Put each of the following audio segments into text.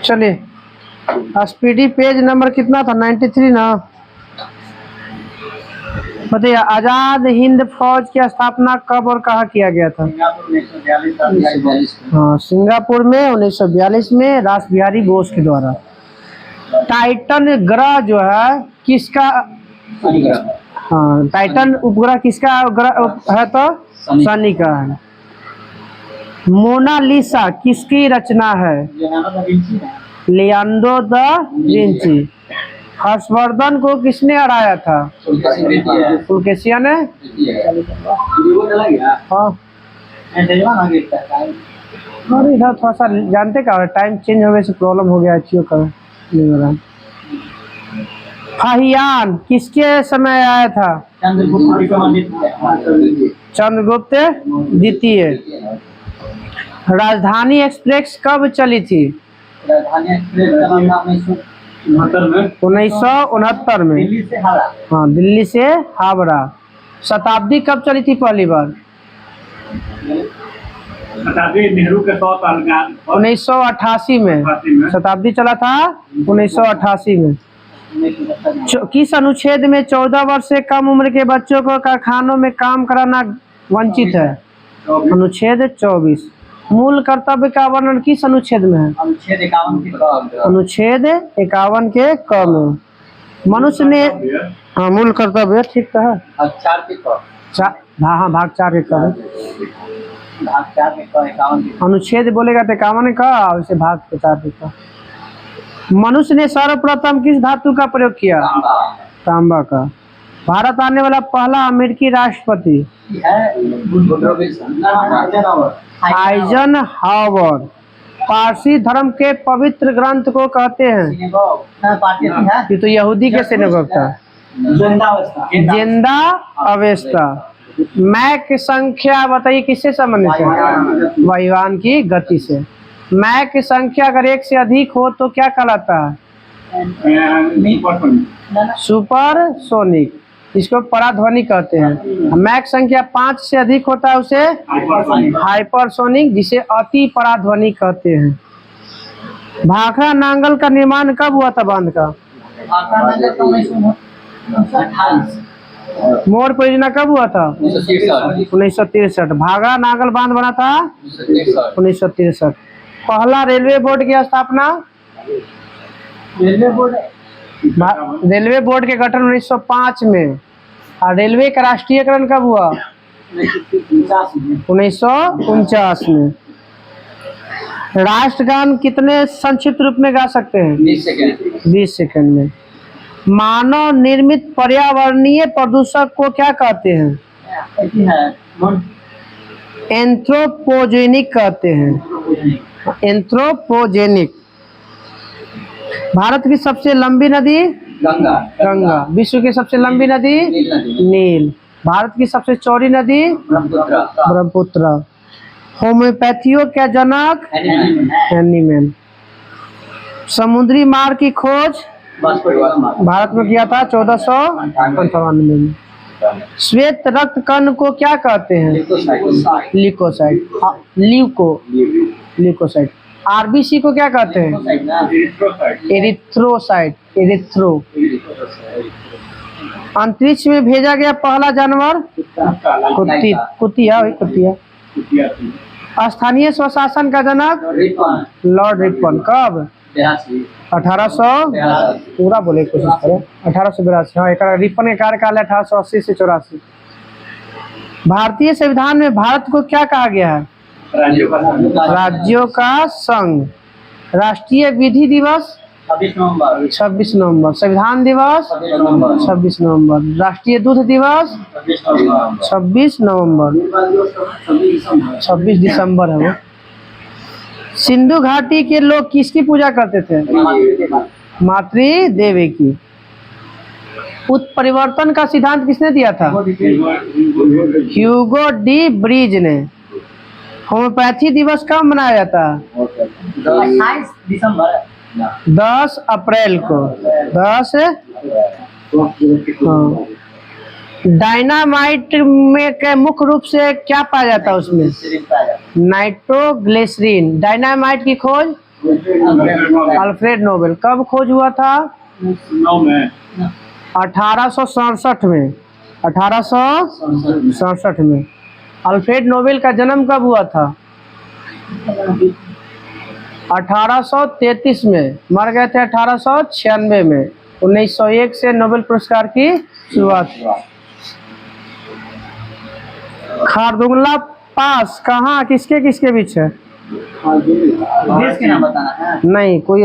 चलिए, speedy page number कितना था? 93 ना। बताइए, आजाद हिंद फौज की स्थापना कब और कहाँ किया गया था? हाँ, सिंगापुर में 1942 में रास बिहारी बोस के द्वारा। टाइटन ग्रह जो है किसका? हाँ, टाइटन उपग्रह किसका ग्रह है? तो शनि का है। मोनालिसा किसकी रचना है? Leonardo da Vinci. हर्षवर्धन को किसने हराया था? पुलकेशिया ने। हाँ, अरे इधर थोड़ा सा जानते क्या, टाइम चेंज होने से प्रॉब्लम हो गया। जियो का नहीं हो रहा। फाहियान किसके समय आया था? चंद्रगुप्त द्वितीय। राजधानी एक्सप्रेस कब चली थी? 1969 में। हाँ, दिल्ली से हावड़ा। शताब्दी कब चली थी पहली बार? शताब्दी नेहरू के 100 साल का 1988 में शताब्दी चला था। 1988 में। किस अनुच्छेद में 14 वर्ष से कम उम्र के बच्चों को कारखानों में काम कराना वंचित है? अनुच्छेद 24। मूल कर्तव्य का वर्णन किस अनुच्छेद में है? अनुच्छेद 51 के क में। मनुष्य ने, हाँ, मूल कर्तव्य ठीक तो है। हाँ, भाग 4 के क। अनुच्छेद बोलेगा तो 51 का, वैसे भाग के 4 के क। मनुष्य ने सर्वप्रथम किस धातु का प्रयोग किया? तांबा का। भारत आने वाला पहला अमेरिकी राष्ट्रपति? आइजनहावर। पारसी धर्म के पवित्र ग्रंथ को कहते हैं? ये तो यहूदी के सिनेगोग था। जिंदा अवेस्ता। मैक संख्या बताइए किससे संबंधित है? वायुयान की गति से। मैक की संख्या अगर 1 से अधिक हो तो क्या कहलाता है? सुपरसोनिक। इसको पराध्वनि कहते हैं। मैक संख्या 5 से अधिक होता है उसे हाइपरसोनिक, जिसे अति पराध्वनि कहते हैं। भाखड़ा नांगल का निर्माण कब हुआ था? बांध का मोर परियोजना कब हुआ था? 1963। भाखड़ा नांगल बांध बना था 1963। पहला रेलवे बोर्ड की स्थापना? रेलवे बोर्ड के गठन 1905 में। और रेलवे का राष्ट्रीयकरण कब हुआ? 1949 में। राष्ट्रगान कितने संक्षिप्त रूप में गा सकते हैं? 20 सेकंड में। मानव निर्मित पर्यावरणीय प्रदूषक को क्या कहते हैं? एंथ्रोपोजेनिक कहते हैं। एंथ्रोपोजेनिक। भारत की सबसे लंबी नदी? गंगा। विश्व की सबसे लंबी नदी? नील। भारत की सबसे चौड़ी नदी? ब्रह्मपुत्र। होम्योपैथियों का जनक? हैनीमैन। समुद्री मार्ग की खोज भारत में किया था 1498 में। श्वेत रक्त कण को क्या कहते हैं? ल्यूकोसाइट। ल्यूकोसाइट। आरबीसी को क्या कहते हैं? एरिथ्रोसाइट। एरिथ्रो। अंतरिक्ष में भेजा गया पहला जानवर? कुतिया। स्थानीय स्वशासन का जनक? Lord Ripon. कब? 1800 पूरा बोले कोशिश करें। 1882। हाँ, एक रिपन के कार्यकाल 1880 से 84। भारतीय संविधान में भारत को क्या कहा गया है? राज्यों का संघ। राष्ट्रीय विधि दिवस? 26 नवंबर। संविधान दिवस? 26 नवंबर। राष्ट्रीय दूध दिवस? 26 नवंबर। 26 दिसंबर है वो। सिंधु घाटी के लोग किसकी पूजा करते थे? मातृ देवी की। उत्परिवर्तन का सिद्धांत किसने दिया था? ह्यूगो डी ब्रिज ने। होम्योपैथी दिवस कब मनाया जाता है? 10 अप्रैल को। 10 हाँ। डायनामाइट में के मुख्य रूप से क्या पाया जाता है उसमें? नाइट्रोग्लिसरीन। डायनामाइट की खोज अल्फ्रेड नोबेल। कब खोज हुआ था? 1867 में। 1867 में। अल्फ्रेड नोबेल का जन्म कब हुआ था? 1833 में। मर गए थे 1896 में। 1901 से नोबेल पुरस्कार की शुरुआत। खारदुंगला पास कहाँ किसके किसके बीच है? देश के नाम बताना है। नहीं, कोई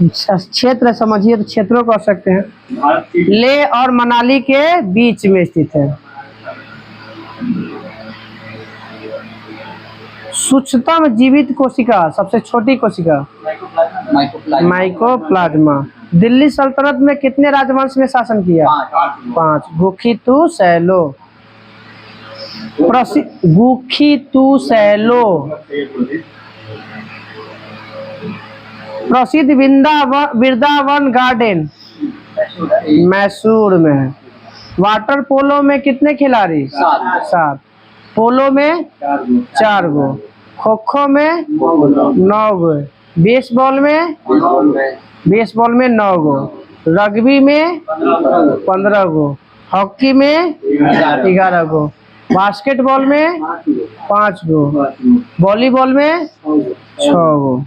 क्षेत्र समझिए तो क्षेत्रों को कर सकते हैं। भारत की ले और मनाली के बीच में स्थित है। सूक्ष्मतम जीवित कोशिका, सबसे छोटी कोशिका माइकोप्लाज्मा। दिल्ली सल्तनत में कितने राजवंश ने शासन किया? 5। गुखितु सैलो। गुखितु सैलो प्रसिद्ध वृंदावन गार्डन मैसूर में है। वाटर पोलो में कितने खिलाड़ी? 7। पोलो में 4 गो। खो खो में 9 गो। बेसबॉल में 9 गो। रग्बी में 15 गो। हॉकी में 11 गो। बास्केटबॉल में 5 गो। वॉलीबॉल में 6 गो।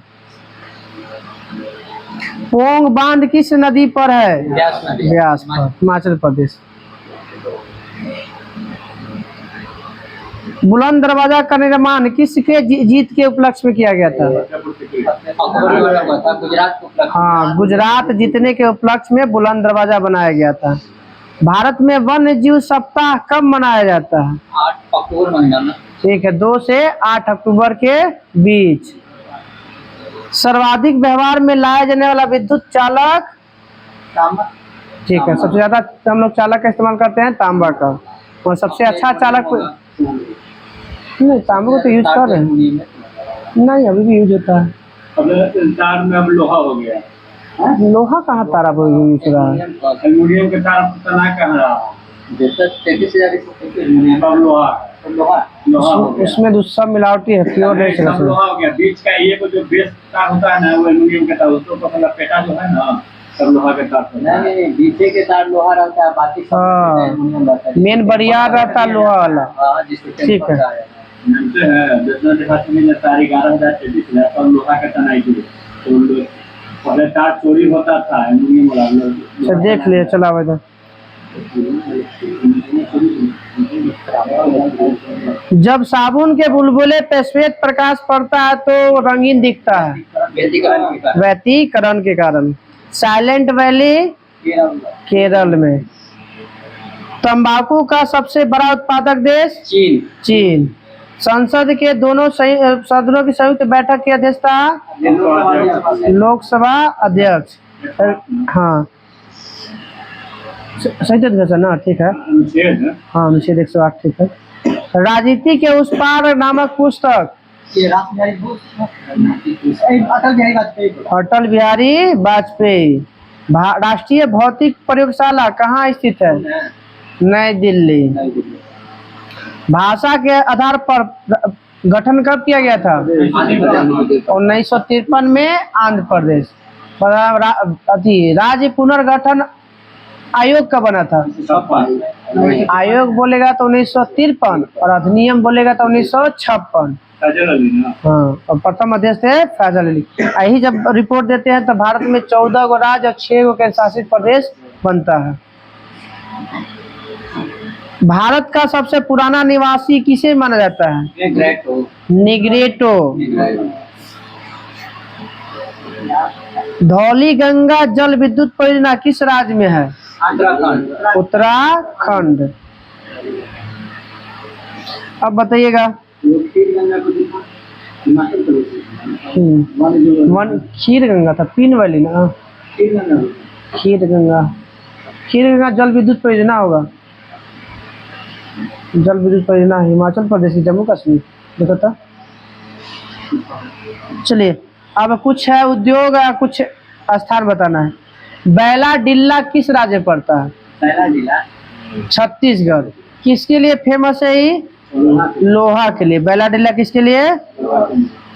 पोंग बांध किस नदी पर है? ब्यास पर, हिमाचल प्रदेश। बुलंद दरवाजा का निर्माण किसके जीत के उपलक्ष्य में किया गया था? हाँ, गुजरात जीतने के उपलक्ष्य में बुलंद दरवाजा बनाया गया था। भारत में वन्य जीव सप्ताह कब मनाया जाता है? 8 अक्टूबर महीना में। ठीक है, 2 से 8 अक्टूबर के बीच। सर्वाधिक व्यवहार में लाया जाने वाला विद्युत चालक? ठीक है, सबसे ज्यादा हम लोग चालक का इस्तेमाल करते हैं तांबा का। और सबसे अच्छा चालक नहीं, तांबा को तो यूज कर रहे हैं। नहीं, अभी भी यूज होता है। अब तार में अब लोहा हो गया। लोहा कहाँ तारा पर यूज हो रहा है? एल्युमिनियम के तार तना कहाँ रहा? अब लोहा हो गया। उसमें तो सब मिलावटी है, प्योर नहीं चला। सब लोहा हो गया। बीच का ये जो बेस तार होता है ना, वो एल्युमिनियम का तार, उसको तो मतलब पेटा जो है ना, सब लोहा के तार होता है। नहीं, पीछे के तार लोहा रहता है, बाकी सब एल्युमिनियम रहता है। मेन बढ़िया रहता है लोहा वाला। ठीक है। जानते हैं जितना देखा तुमने तार 11,023 है, सब लोहा का तनाई थी। तो पहले तार चोरी होता था एल्युमिनियम वाला। अच्छा, देख लिए, चला इधर। जब साबुन के बुलबुले पे श्वेत प्रकाश पड़ता है तो रंगीन दिखता है, व्यतिकरण के कारण। साइलेंट वैली केरल में। तंबाकू का सबसे बड़ा उत्पादक देश? चीन। संसद के दोनों सदनों की संयुक्त बैठक की अध्यक्षता? लोकसभा अध्यक्ष। हाँ, सही तरीके ना, ठीक है। हाँ, अनुच्छेद 108, ठीक है। राजनीति के उस पार नामक पुस्तक? अटल बिहारी वाजपेयी। राष्ट्रीय भौतिक प्रयोगशाला कहाँ स्थित है? नई दिल्ली। भाषा के आधार पर गठन कब किया गया था? 1953 में आंध्र प्रदेश। राज्य पुनर्गठन आयोग कब बना था? आयोग बोलेगा तो 1953 और अधिनियम बोलेगा तो 1956। हाँ, और प्रथम अध्यक्ष थे फैजल अली। यही जब रिपोर्ट देते हैं तो भारत में 14 गो राज्य और 6 गो केंद्र शासित प्रदेश बनता है। भारत का सबसे पुराना निवासी किसे माना जाता है? निग्रेटो। धौली गंगा जल विद्युत परियोजना किस राज्य में है? उत्तराखंड। अब बताइएगा। खीर गंगा था, पीन वाली ना। खीर गंगा जल विद्युत परियोजना होगा। जल विद्युत परियोजना हिमाचल प्रदेश की, जम्मू कश्मीर। देखो तो। चलिए, अब कुछ है उद्योग या कुछ स्थान बताना है। बैला डिल्ला किस राज्य में पड़ता है? छत्तीसगढ़। किसके लिए फेमस है ये? लोहा के लिए। बैलाडिला किसके लिए?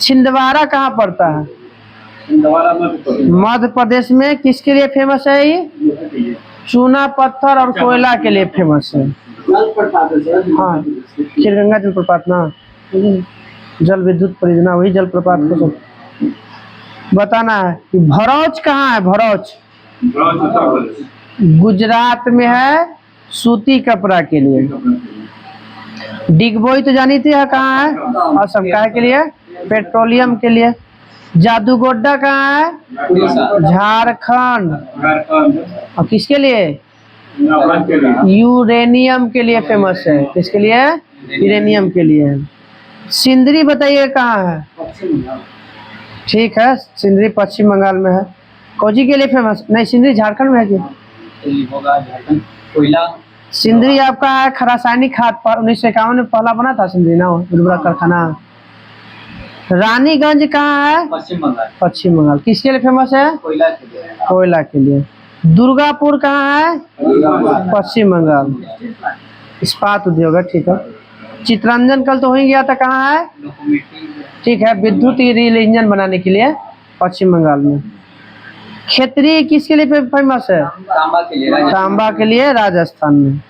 छिंदवाड़ा कहाँ पड़ता है? मध्य प्रदेश में। किसके लिए फेमस है ये? चूना पत्थर और कोयला के लिए फेमस है। हाँ, खीरगंगा जलप्रपात ना, जल विद्युत परियोजना, वही जलप्रपात को सब बताना है। कि भरौच कहाँ है? भरौच गुजरात में है, सूती कपड़ा के लिए। डिगबोई तो जानी थी है कहाँ है? और सब काहे के लिए? पेट्रोलियम के लिए। जादूगोड्डा कहाँ है? झारखंड। और किसके लिए? यूरेनियम के लिए फेमस है। किसके लिए? यूरेनियम के लिए। सिंदरी बताइए कहाँ है? ठीक है, सिंदरी पश्चिम बंगाल में है। कोजी के लिए फेमस? नहीं, सिंदरी झारखंड में है जी। कोयला। सिंदरी आपका है रासायनिक खाद पर 1951 में पहला बना था सिंदरी ना, उर्वरक कारखाना। रानीगंज कहाँ है? पश्चिम बंगाल। पश्चिम बंगाल। किसके लिए फेमस है? कोयला के लिए। कोयला के लिए। दुर्गापुर कहाँ है? पश्चिम बंगाल। इस्पात उद्योग है, ठीक है। चितरंजन कल तो हो ही गया था, कहाँ है? ठीक है, विद्युत रेल इंजन बनाने के लिए पश्चिम बंगाल में। क्षेत्रीय किसके लिए फेमस है? तांबा के लिए। तांबा के लिए राजस्थान में।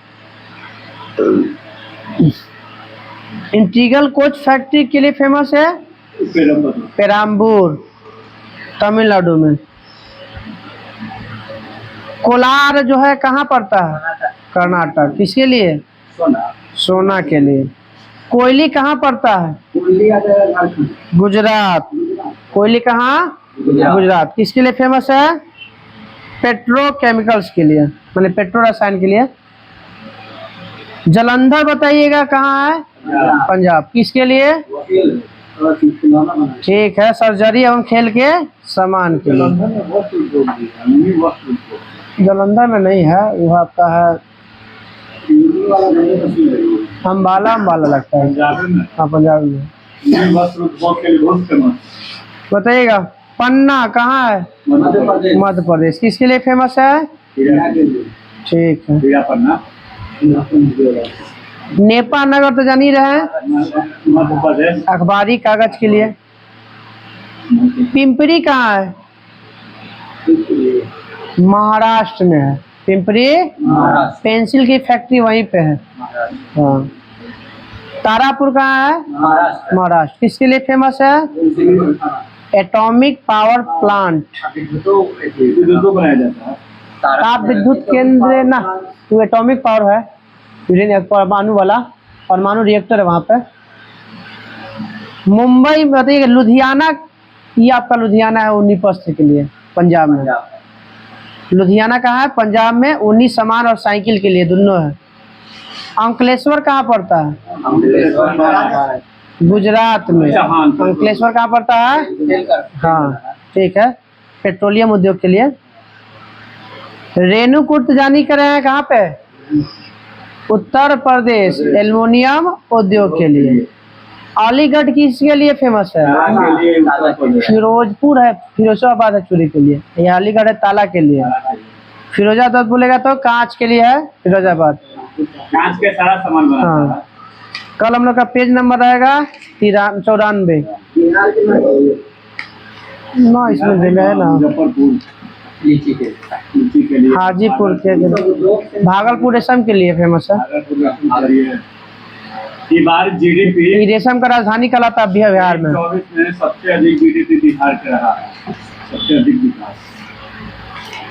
इंटीग्रल कोच फैक्ट्री के लिए फेमस है पेराम्बूर, तमिलनाडु में। कोलार जो है कहाँ पड़ता है? कर्नाटक। किसके लिए? सोना के लिए। कोयली कहाँ पड़ता है? गुजरात। कोयली कहाँ? गुजरात। किसके लिए फेमस है? पेट्रोकेमिकल्स के लिए, माने पेट्रो रसायन के लिए। जलंधर बताइएगा कहाँ है? पंजाब। किसके लिए? ठीक है, सर्जरी एवं खेल के सामान के लिए। जलंधर में नहीं है, वो आपका है अम्बाला। अम्बाला लगता है, हाँ पंजाब में। बताइएगा पन्ना कहाँ है? मध्य प्रदेश। किसके लिए फेमस है? ठीक है। नेपा नगर तो जान ही रहे हैं, अखबारी कागज के लिए। पिंपरी कहाँ है? महाराष्ट्र में है पिंपरी। पेंसिल की फैक्ट्री वहीं पे है। हाँ। तारापुर कहाँ है? महाराष्ट्र। किसके लिए फेमस है? Atomic power plant. ताप विद्युत केंद्र ना, वो एटॉमिक पावर है, परमाणु वाला, परमाणु रिएक्टर है वहाँ पे। मुंबई बताइए। लुधियाना, ये आपका लुधियाना है ऊनी वस्त्र के लिए, पंजाब में। लुधियाना कहाँ है? पंजाब में। ऊनी सामान और साइकिल के लिए दोनों है। अंकलेश्वर कहाँ पड़ता है? गुजरात में। अंकलेश्वर कहाँ पड़ता है? हाँ, ठीक है, पेट्रोलियम उद्योग के लिए। रेणुकूट जानी कर रहे हैं कहाँ पे? उत्तर प्रदेश, एल्युमिनियम उद्योग के लिए। अलीगढ़ किसके लिए फेमस है? फिरोजपुर है, फिरोजाबाद है चूड़ी के लिए। ये अलीगढ़ है ताला के लिए। फिरोजाबाद बोलेगा तो कांच के लिए है फिरोजाबाद। कांच के सारा सामान बनाता है। हाँ। कल हम लोग का पेज नंबर रहेगा 94। ना इसमें दिला है ना, लीची के लिए। हाजीपुर के, भागलपुर रेशम के लिए फेमस है। ये बार जीडीपी रेशम का राजधानी कहलाता है बिहार में। 24 में सबसे अधिक जीडीपी बिहार का रहा है, सबसे अधिक विकास।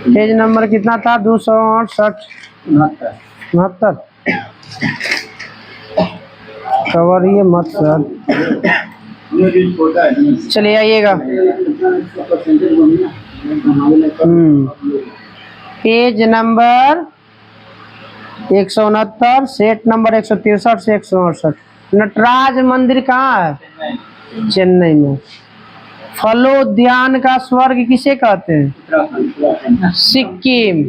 पेज नंबर कितना था? 268 69। कवर ये मत सर। चलिए आइएगा। पेज नंबर 169, सेट नंबर 163 से 168। नटराज मंदिर कहाँ है? चेन्नई में। फलोद्यान का स्वर्ग किसे कहते हैं? सिक्किम।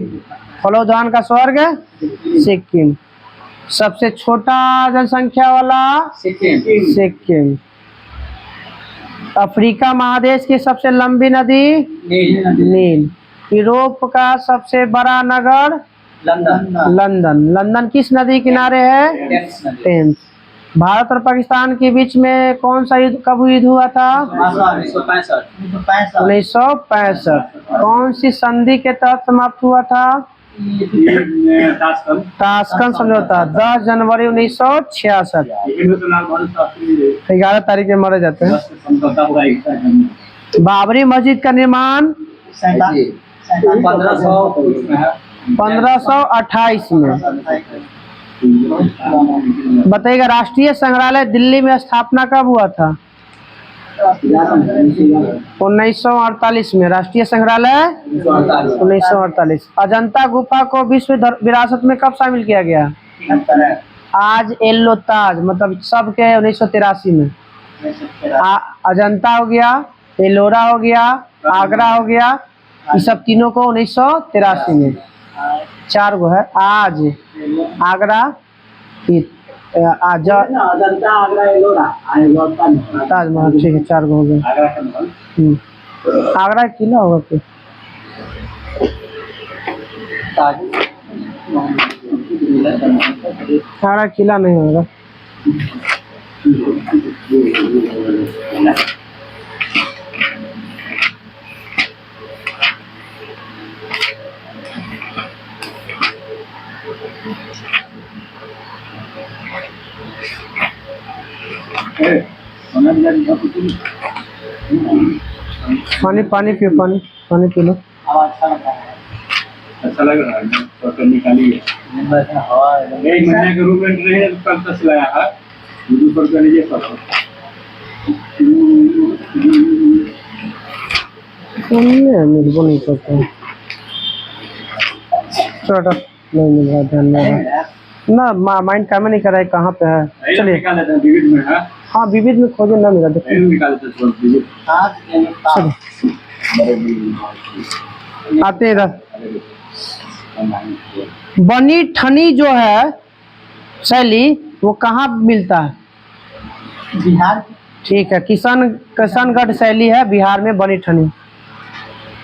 फलोद्यान का स्वर्ग सिक्किम। सबसे छोटा जनसंख्या वाला सिक्किम। अफ्रीका महादेश की सबसे लंबी नदी नील। यूरोप का सबसे बड़ा नगर लंदन लंदन। लंदन किस नदी किनारे है? टेम्स नदी टेम्स। भारत और पाकिस्तान के बीच में कौन सा युद्ध कब युद्ध हुआ था? 1965 1965। कौन सी संधि के तहत समाप्त हुआ था? ताशकंद समझौता 10 जनवरी 1966। 11 तारीख में मारे जाते हैं। बाबरी मस्जिद का निर्माण 1528 में। बताइएगा राष्ट्रीय संग्रहालय दिल्ली में स्थापना कब हुआ था? 1948 में। राष्ट्रीय संग्रहालय 1948। अजंता गुफा को विश्व विरासत में कब शामिल किया गया? आज एल्लो ताज मतलब सब के 1983 में। अजंता हो गया, एलोरा हो गया, आगरा हो गया, ये सब तीनों को 1983 में। 4 गो है। आज आगरा, अजंता आगरा एलोरा ताजमहल। ठीक है 4 गो हो गया। आगरा किला होगा फिर। आगरा किला नहीं होगा। पानी पानी पियो, पानी पानी पी लो। अच्छा लग रहा है तो निकालिए। हवा एक महीने के रूम रेंट रहे तो कल तक लाया है 200 रुपया लीजिए सब। मिल नहीं करता है। छोटा नहीं मिल रहा, ध्यान में ना माइंड काम नहीं कर रहा है। कहाँ पे है? चलिए निकाल लेते हैं विविध में है। हाँ विविध में खोजे ना मिला। देखिए निकाल लेते हैं तुरंत विविध। आते हैं इधर। बनी ठनी जो है शैली वो कहाँ मिलता है? बिहार ठीक है किशनगढ़ शैली है बिहार में बनी ठनी।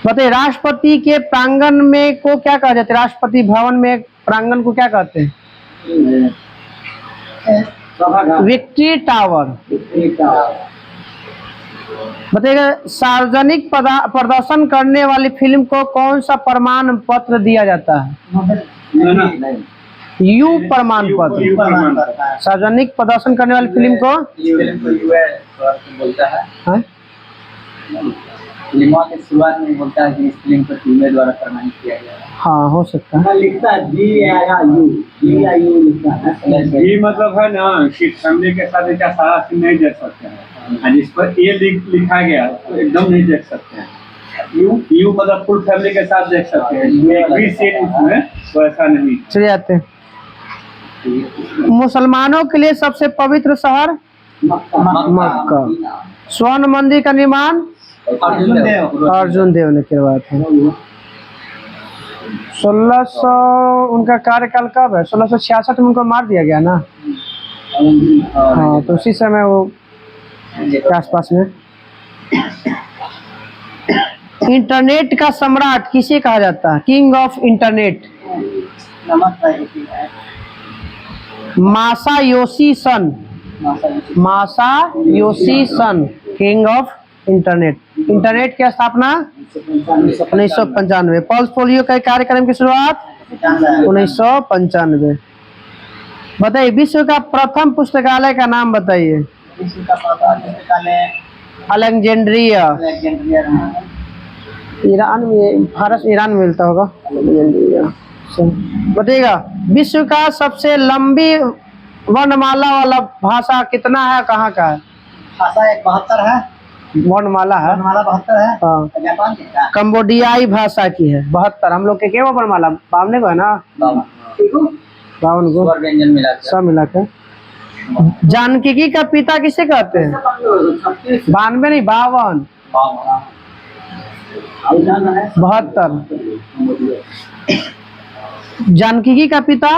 बताइए राष्ट्रपति के प्रांगण में को क्या कहा जाता है? राष्ट्रपति भवन में प्रांगण को क्या कहते हैं? Victory tower. बताइएगा सार्वजनिक प्रदर्शन करने वाली फिल्म को कौन सा प्रमाण पत्र दिया जाता है? यू प्रमाण पत्र। सार्वजनिक प्रदर्शन करने वाली फिल्म को बोलता है। हाँ? फिल्म के शुरुआत में बोलता है कि इस फिल्म को टीम द्वारा प्रमाणित किया गया है। हाँ हो सकता है। लिखता है GIU लिखता है। ये मतलब है ना कि फैमिली के साथ एक सारा सीन नहीं देख सकते हैं। जिस पर ए लिखा गया तो एकदम नहीं देख सकते हैं। यू मतलब फुल फैमिली के साथ देख सकते हैं। एक भी सीन उसमें तो ऐसा नहीं। चलिए आते हैं। मुसलमानों के लिए सबसे पवित्र शहर मक्का। स्वर्ण मंदिर का निर्माण अर्जुन देव ने करवाया था। 1600 उनका कार्यकाल कब है? 1666 में उनको मार दिया गया ना। हाँ तो उसी समय वो के आसपास में। इंटरनेट का सम्राट किसे कहा जाता है? King of internet. Masayoshi Son king of internet. Internet की स्थापना 1995। पल्स पोलियो के कार्यक्रम की शुरुआत 1995। बताइए विश्व का प्रथम पुस्तकालय का नाम बताइए। अलेक्जेंड्रिया। ईरान में, भारत ईरान में मिलता होगा। बताइएगा विश्व का सबसे लंबी वर्णमाला वाला भाषा कितना है? कहाँ का है? भाषा 72 है। वर्णमाला है। वर्णमाला 72 है। हाँ जापान की है। कम्बोडियाई भाषा की है 72। हम लोग के क्या वर्णमाला 52 को है ना? 52 को व्यंजन मिला सब मिला के। जानकी का पिता किसे कहते हैं? 92 नहीं 52। 72। जानकी का पिता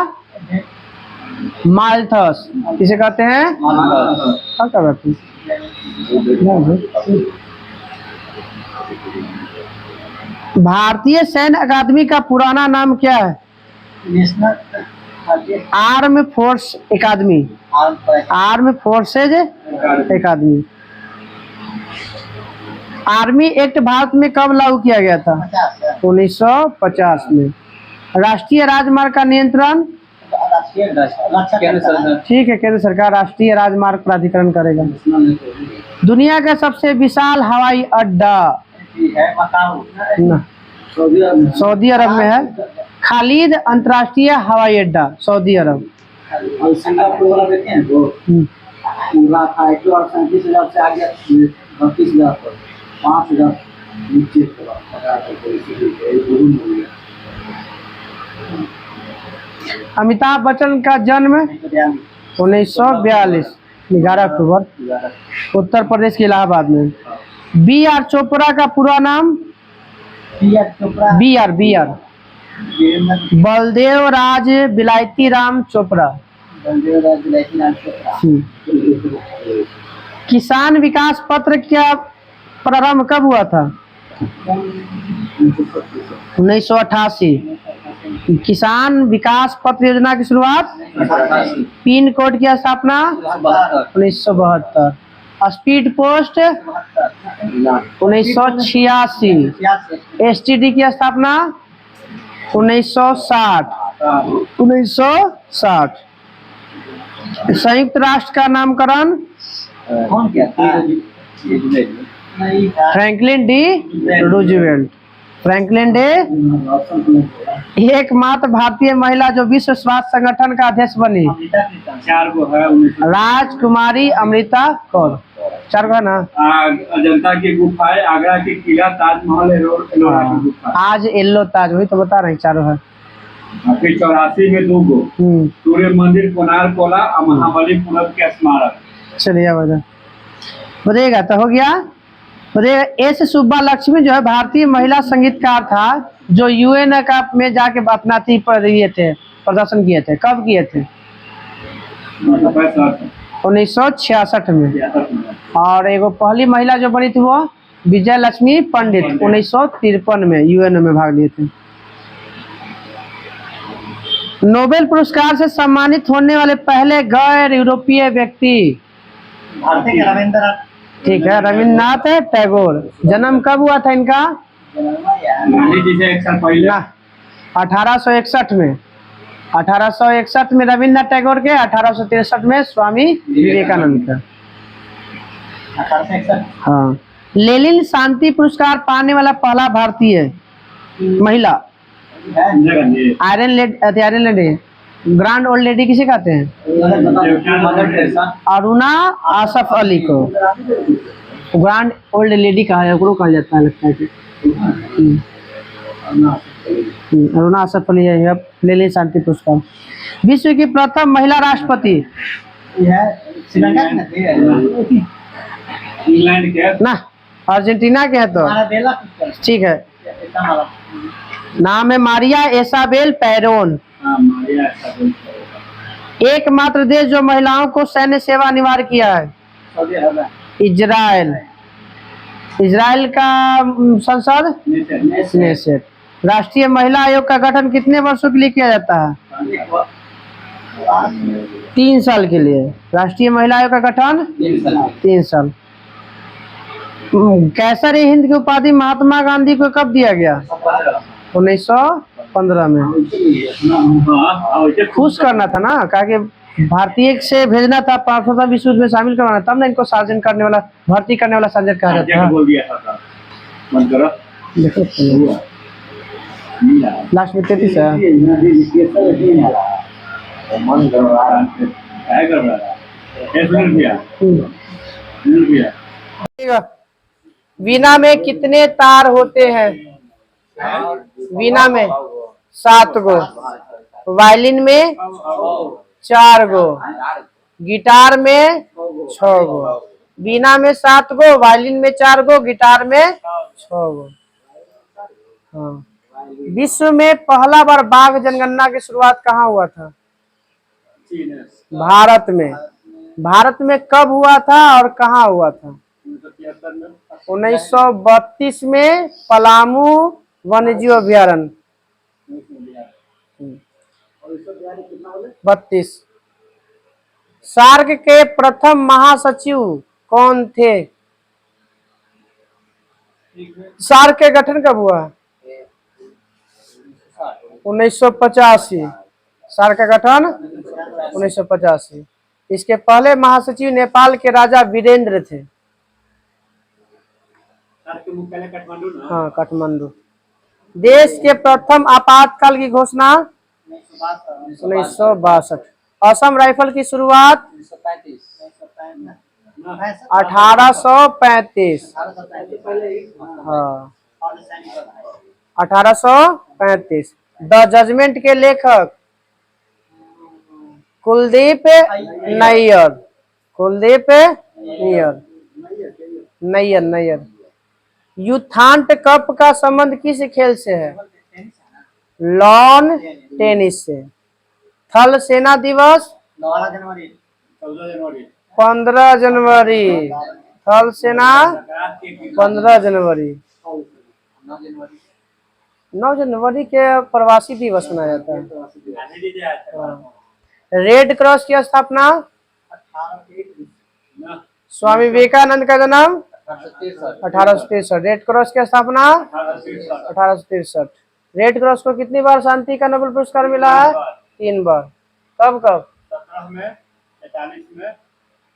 माल्थस किसे कहते हैं? क्या कहते हैं? भारतीय सैन्य अकादमी का पुराना नाम क्या है? नेशनल आर्म फोर्स अकादमी, आर्म फोर्सेज अकादमी। आर्मी एक्ट भारत में कब लागू किया गया था? 1950 में। राष्ट्रीय राजमार्ग का नियंत्रण, ठीक है, केंद्र सरकार राष्ट्रीय राजमार्ग प्राधिकरण करेगा। दुनिया का सबसे विशाल हवाई अड्डा सऊदी अरब में है। खालिद अंतर्राष्ट्रीय हवाई अड्डा, सऊदी अरब। सिंगापुर वाला देखे हैं तो पूरा था 1,37,000 से आगे 32,000 पर 5,000 नीचे अमिताभ बच्चन का जन्म 1942, 11 अक्टूबर, उत्तर प्रदेश के इलाहाबाद में। बी आर चोपड़ा का पूरा नाम? बी आर बलदेव राज बिलायती राम चोपड़ा। किसान विकास पत्र का प्रारंभ कब हुआ था? 1988। किसान विकास पत्र योजना की शुरुआत? पिन कोड की स्थापना 1972। Speed post 1986। एसटीडी की स्थापना 1960। संयुक्त राष्ट्र का नामकरण? कौन किया था? Franklin D Roosevelt. Franklin day एकमात्र भारतीय महिला जो विश्व स्वास्थ्य संगठन का अध्यक्ष बनी? 4 गो है। राजकुमारी अमृता कौर। 4 गो है ना? अजंता की गुफाएं, आगरा की किला, ताजमहल, एलोरा की गुफा। आज एल्लो ताज, वही तो बता रहे 4 है। फिर 84 में 2 गो सूर्य मंदिर, कोणार्क कोला और महाबलीपुरम के स्मारक। चलिए बताइएगा तो हो गया। बताइएगा, एस सुब्बा लक्ष्मी जो है भारतीय महिला संगीतकार था, जो यूएन का में जाके अपना प्रदर्शन किए थे। कब किए थे? 1966 में। और एगो पहली महिला जो बनी थी वो विजय लक्ष्मी पंडित, 1953 में यूएन में भाग लिए थे। नोबेल पुरस्कार से सम्मानित होने वाले पहले गैर यूरोपीय व्यक्ति? ठीक है, रविन्द्रनाथ टैगोर। जन्म कब हुआ था इनका? 1861 में। 1861 में रविन्द्रनाथ टैगोर के, 1863 में स्वामी विवेकानंद का। हाँ। लेनिन शांति पुरस्कार पाने वाला पहला भारतीय महिला? Iron lady, grand old lady किसे कहते हैं? अरुणा आसफ अली को ग्रैंड ओल्ड लेडी कहा जाता है, लगता है कि अरुणा आसफ अली है। अब लेनिन शांति पुरस्कार। विश्व की प्रथम महिला राष्ट्रपति? इंग्लैंड के ना, अर्जेंटीना के है तो ठीक है। नाम है मारिया इसाबेल पेरोन। एकमात्र देश जो महिलाओं को सैन्य सेवा अनिवार्य किया है? इजराइल। इजराइल का संसद नेसेट। राष्ट्रीय महिला आयोग का गठन कितने वर्षों के लिए किया जाता है? 3 साल के लिए। राष्ट्रीय महिला आयोग का गठन 3 साल। कैसर हिंद की उपाधि महात्मा गांधी को कब दिया गया? 1915 में। खुश करना था ना, कहा कि भारतीय से भेजना था, प्रथम विश्व युद्ध में शामिल करवाना, तब ना इनको सार्जन करने वाला, भर्ती करने वाला सर्जन कहा जाता है। लास्ट में 33 है। वीणा में कितने तार होते हैं? वीणा में 7 गो, वायलिन में 4 गो, गिटार में 6 गो। वीणा में 7 गो, वायलिन में 4 गो, गिटार में 6 गो। हाँ। विश्व में पहला बार बाघ जनगणना की शुरुआत कहाँ हुआ था? भारत में। भारत में कब हुआ था और कहाँ हुआ था? 1932 में पलामू वन्यजीव अभ्यारण्य। और 142 कितना बोले? 32। सार्क के प्रथम महासचिव कौन थे? सार्क के गठन कब हुआ? 1985। सार्क का गठन 1985। इसके पहले महासचिव नेपाल के राजा वीरेंद्र थे। के मुख्यालय काठमांडू ना। हाँ, काठमांडू। देश के प्रथम आपातकाल की घोषणा 1962। असम राइफल की शुरुआत 1835। हाँ, 1835। द जजमेंट के लेखक कुलदीप नैयर। कुलदीप नैयर। यूथांट कप का संबंध किस खेल से है? लॉन टेनिस से। थल सेना दिवस 12 जनवरी 14 जनवरी 15 जनवरी। थल सेना 15 जनवरी। 9 जनवरी 9 जनवरी के प्रवासी दिवस मनाया जाता है। गांधी जी आए थे। हाँ। रेड क्रॉस की स्थापना 18 ना स्वामी विवेकानंद का जन्म 1863 1863। रेड क्रॉस की स्थापना 1863 1863। रेड क्रॉस को कितनी बार शांति का नोबेल पुरस्कार मिला है? 3 बार। कब कब? 17 में 43 में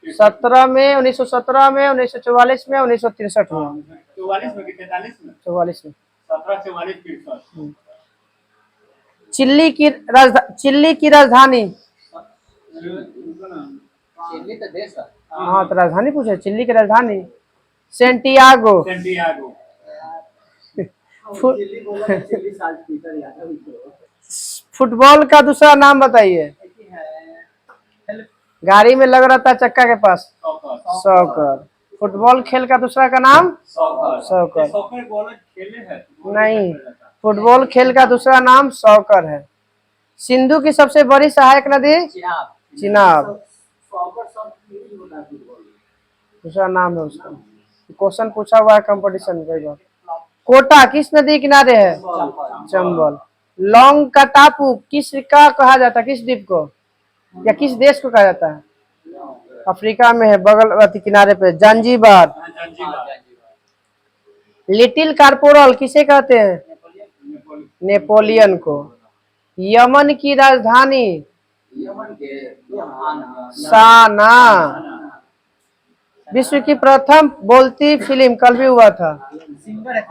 17 में, 1917 में, 1944 में, 1963 में। 44 में कि 43 में? 44 में। 17 44 63। चिल्ली की राजधानी। चिल्ली तो देश है। हाँ, तो राजधानी पूछे। चिल्ली की राजधानी सेंटियागो। सेंटियागो। चिल्ली बोला तो चिल्ली साल पीटर याद है उनको। फुटबॉल का दूसरा नाम बताइए। गाड़ी में लग रहा था चक्का के पास। सॉकर। फुटबॉल खेल का दूसरा का नाम सॉकर। सॉकर बॉल खेले हैं। नहीं, फुटबॉल खेल का दूसरा नाम सॉकर है। सिंधु की सबसे बड़ी सहायक नदी चिनाब। सॉकर सब नहीं होता फुटबॉल। दूसरा नाम है उसका। क्वेश्चन पूछा हुआ है कंपटीशन में। कोटा किस नदी किनारे है? चंबल। लॉन्ग का टापू किस का कहा जाता है? किस द्वीप को या किस देश को कहा जाता है? अफ्रीका में है, बगल अति किनारे पे। जांजीबार। लिटिल कारपोरल किसे कहते हैं? नेपोलियन को। यमन की राजधानी यमन के साना। विश्व की प्रथम बोलती फिल्म कल भी हुआ था। सिंगर है।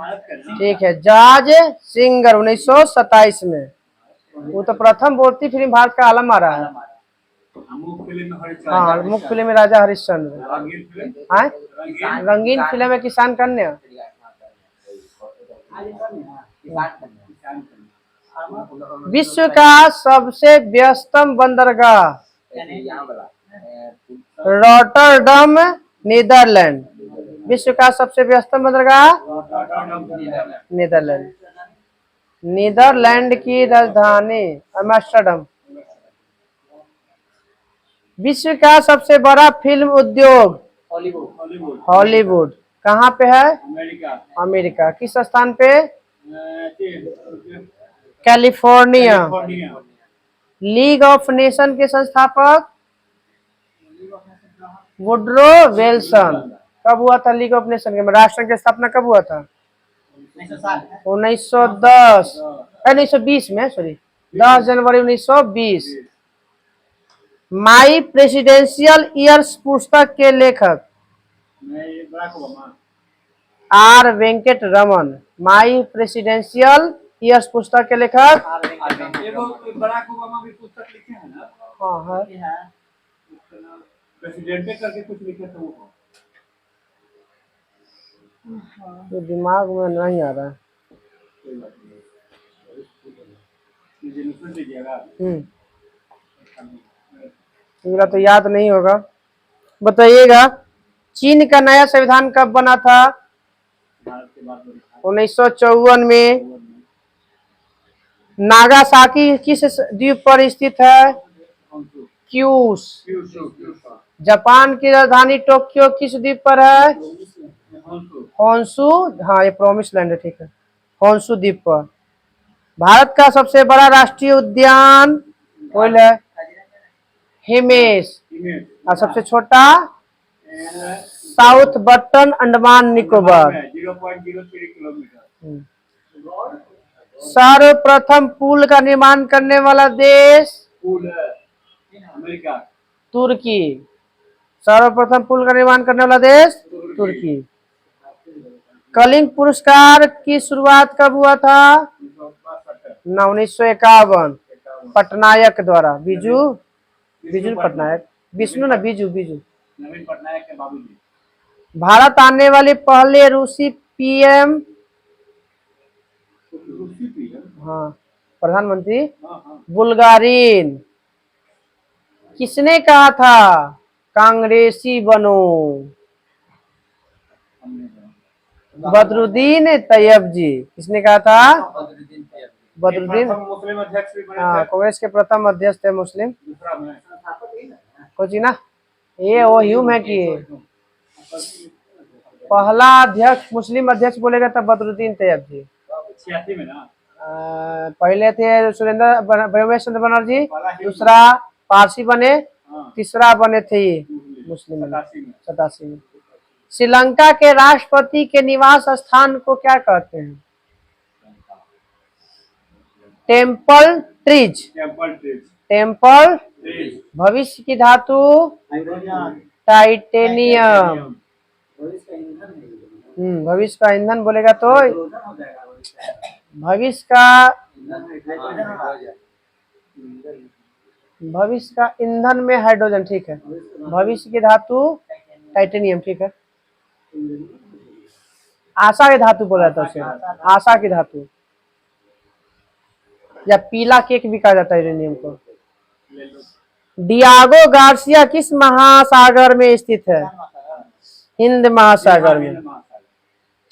ठीक है, जॉर्ज सिंगर 1927 में। वो तो प्रथम बोलती फिल्म भारत का आलम आ रहा है। हाँ, मुख्य फिल्म में राजा हरिश्चंद्र। हाँ, रंगीन फिल्म है किसान कन्या। विश्व का सबसे व्यस्तम बंदरगाह रॉटरडम नीदरलैंड। विश्व का सबसे व्यस्तम बंदरगाह नीदरलैंड। नीदरलैंड की राजधानी एम्स्टर्डम। विश्व का सबसे बड़ा फिल्म उद्योग हॉलीवुड कहाँ पे है? अमेरिका। किस स्थान पे? कैलिफोर्निया। लीग ऑफ नेशन के संस्थापक वुड्रो विल्सन। कब हुआ था लीग ऑफ नेशन के? राष्ट्र की स्थापना कब हुआ था? 1910 1920 में। सॉरी, 10 जनवरी 1920। माई प्रेसिडेंशियल ईयर्स पुस्तक के लेखक R Venkataraman. My Presidential Years पुस्तक के लेखक बराक ओबामा भी पुस्तक लिखे हैं ना। हाँ है। प्रेसिडेंट करके कुछ लिखे थे वो। तो दिमाग में नहीं आ रहा है। मेरा तो याद नहीं होगा। बताइएगा, चीन का नया संविधान कब बना था? 1954 में। नागासाकी किस द्वीप पर स्थित है? क्यूस। जापान की राजधानी टोक्यो किस द्वीप पर है? होन्शु। हाँ, ये प्रोमिस लैंड है। ठीक है, होन्शु द्वीप पर। भारत का सबसे बड़ा राष्ट्रीय उद्यान कोयल है हिमेश। इमेज और सबसे छोटा south button Andaman Nicobar. 0.03 kilometre. सर्वप्रथम पुल का निर्माण करने वाला देश पुल अमेरिका। तुर्की। सर्वप्रथम पुल का निर्माण करने वाला देश तुर्की। कलिंग पुरस्कार की शुरुआत कब हुआ था? 1951 पटनायक द्वारा। बिजू बिजू पटनायक, विष्णु ना बिजू बिजू। नवीन पटनायक के बाबूजी। भारत आने वाले पहले रूसी पीएम, रूसी पीएम। हाँ प्रधानमंत्री हाँ। बुल्गारिन। किसने कहा था कांग्रेसी बनो? बदरुद्दीन तैयब जी। किसने कहा था? बदरुद्दीन। मुस्लिम अध्यक्ष भी बने हाँ थे। कांग्रेस के प्रथम अध्यक्ष थे मुस्लिम। दूसरा में कुछ ना ये वो ह्यूम है कि पहला अध्यक्ष मुस्लिम अध्यक्ष बोलेगा तब बदरुद्दीन तैयब जी। 86 में ना। पहले थे सुरेंद्र भवेश चंद्र बनर्जी, दूसरा पारसी बने, हाँ। तीसरा बने थे मुस्लिम 87 में। 87 में। श्रीलंका के राष्ट्रपति के निवास स्थान को क्या कहते हैं? Temple trees. Temple trees. Temple trees. भविष्य की धातु हाइड्रोजन। टाइटेनियम। भविष्य का ईंधन है। भविष्य का ईंधन बोलेगा तो हाइड्रोजन हो जाएगा भविष्य का भविष्य का ईंधन में हाइड्रोजन। ठीक है। भविष्य की धातु टाइटेनियम। ठीक है। आशा की धातु बोला जाता है उसे, आशा की धातु। या पीला केक भी कहा जाता है यूरेनियम को। डियागो गार्सिया किस महासागर में स्थित है? हिंद महासागर में।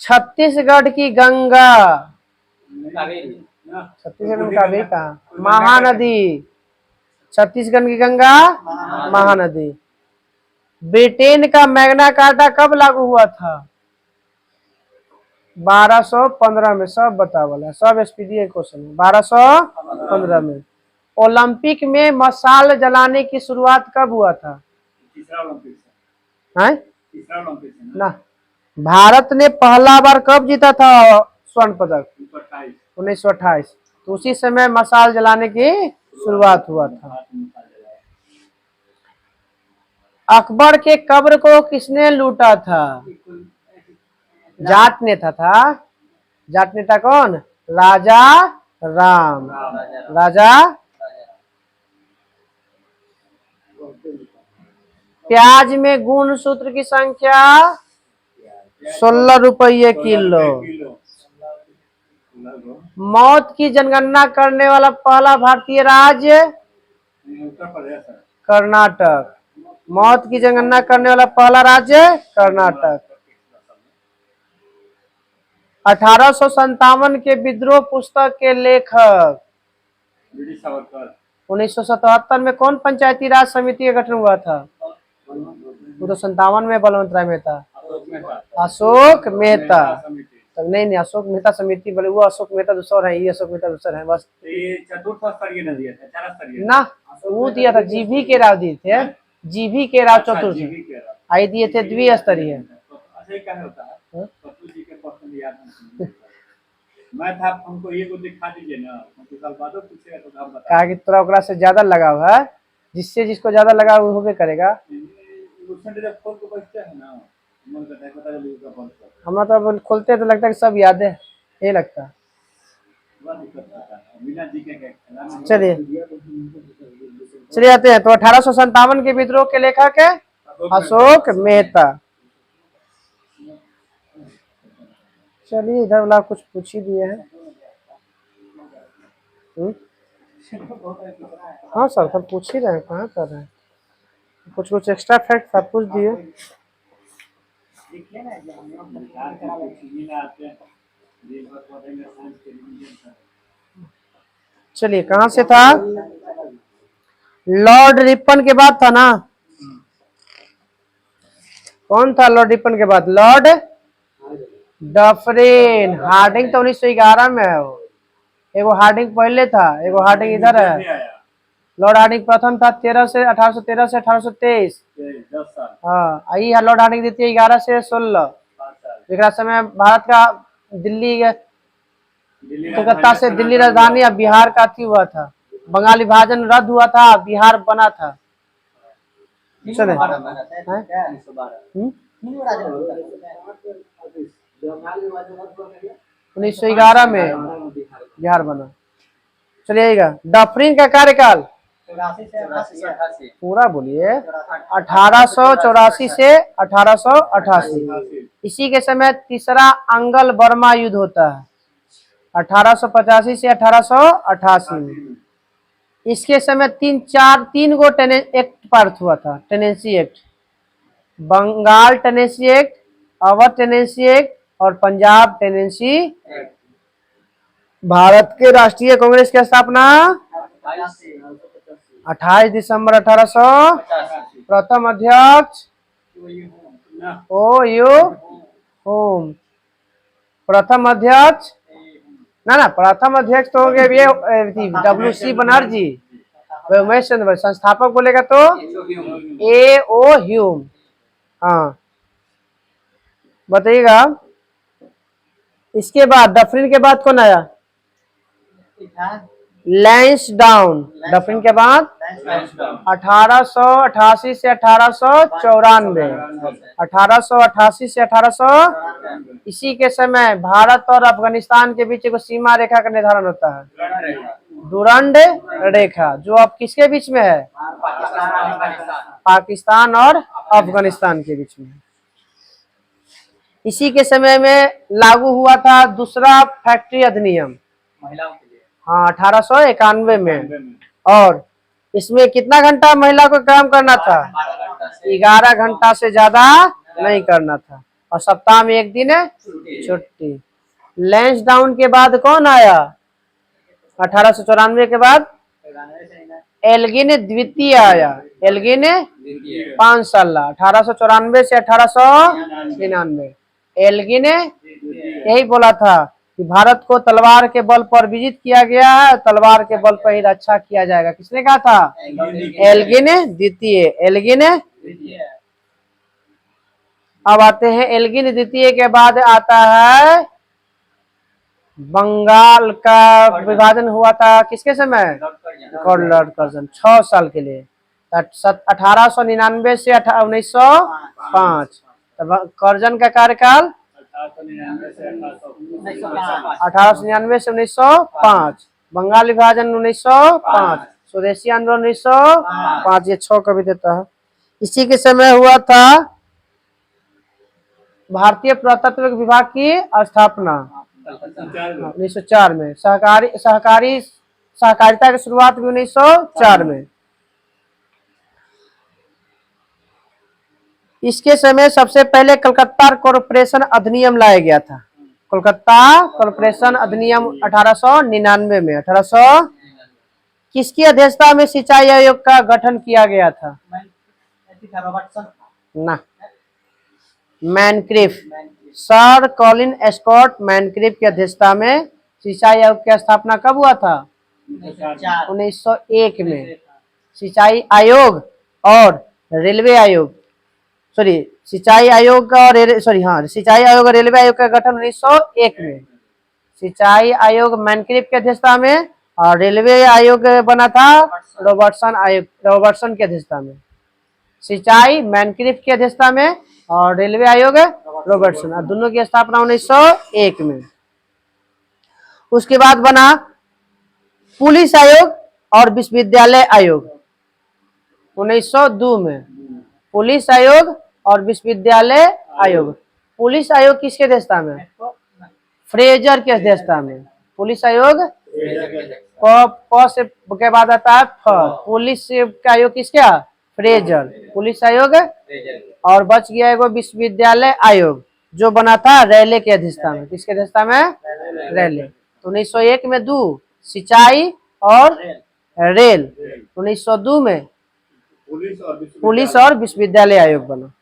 छत्तीसगढ़ की गंगा, छत्तीसगढ़ में कावेरी कहा? महानदी। छत्तीसगढ़ की गंगा महानदी। ब्रिटेन का मैग्ना कार्टा कब लागू हुआ था? 1215 में। सब बतावल है, सब एसपीडी क्वेश्चन है। 1215 में। ओलंपिक में मशाल जलाने की शुरुआत कब हुआ था? तीसरा ओलंपिक है तीसरा ओलंपिक ना। भारत ने पहला बार कब जीता था स्वर्ण पदक? 1928। तो उसी समय मशाल जलाने की शुरुआत हुआ था। अकबर के कब्र को किसने लूटा था? जाट नेता था। जाट नेता कौन? राजा राम। राजा प्याज में गुण सूत्र की संख्या 16 रुपये किलो। मौत की जनगणना करने वाला पहला भारतीय राज्य उत्तर प्रदेश है। कर्नाटक। मौत की जनगणना करने वाला पहला राज्य कर्नाटक। 1857 के विद्रोह पुस्तक के लेखक? वीडी सावरकर। 1977 में कौन पंचायती राज समिति का गठन हुआ था? 1957 में बलवंत राय मेहता। अशोक मेहता। तब नहीं अशोक मेहता समिति बोले, वो अशोक मेहता दूसरा है, ये अशोक मेहता दूसरा है। बस ये चतुर्थ स्तरीय न दिया था, चार स्तरीय ना, वो दिया था जीवी के राव दिए थे। जीवी के राव चतुर्थ। आई दिए थे द्विस्तरीय। अच्छा ये क्या होता है? पप्पू जी के क्वेश्चन याद नहीं। मैं था, हमको ये को दिखा दीजिए ना, हमको साल बाद पूछेगा तो आप बता। कहा कि तोरा ओकरा से ज्यादा लगाव है, जिससे जिसको ज्यादा लगाव वो होबे करेगा। जब खोल के बैठते हैं ना, मन करता है पता चले उसका बंद कर। हमारा तो खोलते हैं तो लगता है कि सब याद है, ये लगता है। चलिए आते हैं। तो 1857 के विद्रोह के लेखक है अशोक मेहता। चलिए इधर वाला कुछ पूछ ही दिए हैं। हाँ सर, सब पूछ ही रहे हैं, कहाँ कर रहे हैं। कुछ कुछ एक्स्ट्रा फैक्ट सब पूछ दिए। चलिए कहाँ से था? लॉर्ड रिपन के बाद था ना। कौन था लॉर्ड रिपन के बाद? Lord Dufferin. हार्डिंग तो 1911 में है। वो एगो हार्डिंग पहले था, एगो हार्डिंग इधर है। लॉर्ड हार्डिंग प्रथम था 1813 से 1823। 10 साल हाँ, यही है लॉर्ड हार्डिंग द्वितीय 11 से 16। 5 साल जेकरा समय भारत का दिल्ली दिल्ली कलकत्ता से दिल्ली राजधानी अब बिहार का अथी हुआ था, बंगाल विभाजन रद्द हुआ था, बिहार बना था। चले हैं? 1912 1911 में बिहार बना। चलिएगा, डफरिन का कार्यकाल 84 से 88 पूरा बोलिए। 1884 से 1888। इसी के समय तीसरा अंगल बर्मा युद्ध होता है 1885 से 1888 में। इसके समय तीन गो एक्ट पारित हुआ था, tenancy act, Bengal tenancy act, Awadh tenancy act और पंजाब टेनेंसी। भारत के राष्ट्रीय कांग्रेस की स्थापना 28 दिसंबर 1800। प्रथम अध्यक्ष ओ होम। प्रथम अध्यक्ष ना प्रथम अध्यक्ष तो हो गए ये WC बनर्जी। उमेश चंद्र, संस्थापक बोलेगा तो A.O. ह्यूम। हाँ, बताइएगा। इसके बाद डफरिन के बाद कौन आया? लैंसडाउन। डफरिन के बाद 1888 से 1894। 1888 से 1800। इसी के समय भारत और अफगानिस्तान के बीच एक सीमा रेखा का निर्धारण होता है, डुरंड रेखा, जो अब किसके बीच में है? पाकिस्तान और अफगानिस्तान के बीच में। इसी के समय में लागू हुआ था दूसरा फैक्ट्री अधिनियम, महिलाओं के लिए। हाँ, 1891 में। और इसमें कितना घंटा महिला को काम करना था? 11 घंटा से ज्यादा नहीं करना था, और सप्ताह में एक दिन छुट्टी। लैंसडाउन के बाद कौन आया? 1894 के बाद एल्गिन द्वितीय आया। एल्गिन 5 साल, 1894 से 1899। एल्गिन यही बोला था कि भारत को तलवार के बल पर विजित किया गया है, तलवार के बल पर ही रक्षा किया जाएगा। किसने कहा था? एल्गिन द्वितीय। एल्गिन। अब आते हैं एल्गिन द्वितीय के बाद आता है बंगाल का विभाजन हुआ था किसके समय? लॉर्ड कर्जन, 6 साल के लिए, 1899 से 1905। कर्जन का कार्यकाल 1899 से 1905। बंगाल विभाजन 1905। स्वदेशी आंदोलन 1905। ये 6 कभी देता है। इसी के समय हुआ था भारतीय पुरातत्व विभाग की स्थापना 1904 में। सहकारिता की शुरुआत भी 1904 में। इसके समय सबसे पहले कलकत्ता कॉरपोरेशन अधिनियम लाया गया था। कोलकाता कॉरपोरेशन अधिनियम 1899 में। 1800 किसकी अध्यक्षता में सिंचाई आयोग का गठन किया गया था? ना, मैनक्रिफ, सर कॉलिन स्कॉट मैनक्रिफ की अध्यक्षता में सिंचाई आयोग की स्थापना कब हुआ था? 1901 में। सिंचाई आयोग और रेलवे आयोग, सिंचाई आयोग और सिंचाई आयोग और रेलवे आयोग का गठन 1901 में। सिंचाई आयोग मैनक्रिफ की अध्यक्षता में और रेलवे आयोग बना था रॉबर्टसन की अध्यक्षता में। सिंचाई मैनक्रिफ की अध्यक्षता में और रेलवे आयोग रॉबर्टसन, और दोनों की स्थापना 1901 में। उसके बाद बना पुलिस आयोग और विश्वविद्यालय आयोग 1902 में। पुलिस आयोग और विश्वविद्यालय आयोग। पुलिस आयोग किसके अध्यक्षता में? फ्रेजर की अध्यक्षता में। पुलिस आयोग प से के बाद आता है फ। पुलिस का आयोग किसका? फ्रेजर। पुलिस आयोग। और बच गया एगो विश्वविद्यालय आयोग जो बना था रैले की अध्यक्षता में। किसके अध्यक्षता में? रैले। 1901 में 2 सिंचाई और रेल। 1902 में पुलिस और विश्वविद्यालय आयोग बना।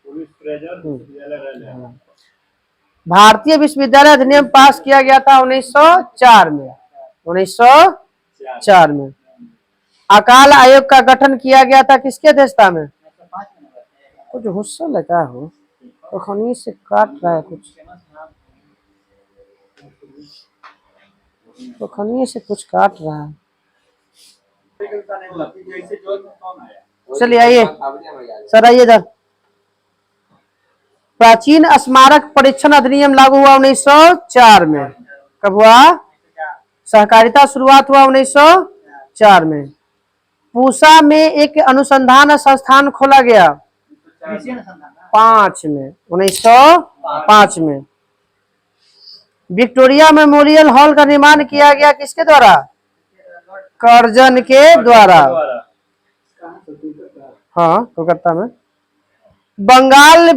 भारतीय विश्वविद्यालय अधिनियम पास किया गया था 1904 में। 1904 में। अकाल आयोग का गठन किया गया था किसके अध्यक्षता में? कुछ गुस्सा लगा हो तो खनी से काट रहा है, कुछ तो खनी से कुछ काट रहा है। चलिए आइए सर, आइए इधर। प्राचीन स्मारक परीक्षण अधिनियम लागू हुआ 1904 में। कब हुआ? सहकारिता शुरुआत हुआ 1904 में। पूसा में एक अनुसंधान संस्थान खोला गया 5 में, 1905 में। विक्टोरिया मेमोरियल हॉल का निर्माण किया गया किसके द्वारा? कर्जन के द्वारा। हाँ, कोलकाता में। बंगाल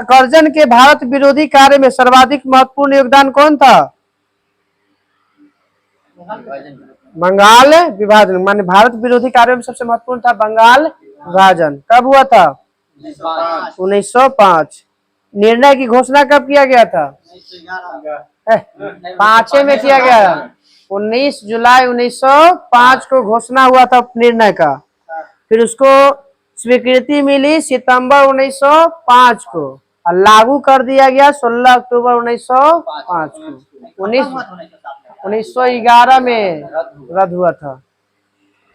कर्जन के भारत विरोधी कार्य में सर्वाधिक महत्वपूर्ण योगदान कौन था? बंगाल विभाजन, माने भारत विरोधी कार्य में सबसे महत्वपूर्ण था बंगाल विभाजन। कब हुआ था? 1905। निर्णय की घोषणा कब किया गया था? 5 में किया गया। 19 जुलाई 1905 को घोषणा हुआ था निर्णय का। फिर उसको स्वीकृति मिली सितंबर 1905 को और लागू कर दिया गया 16 अक्टूबर 1905 को। 1911 में रद्द हुआ था,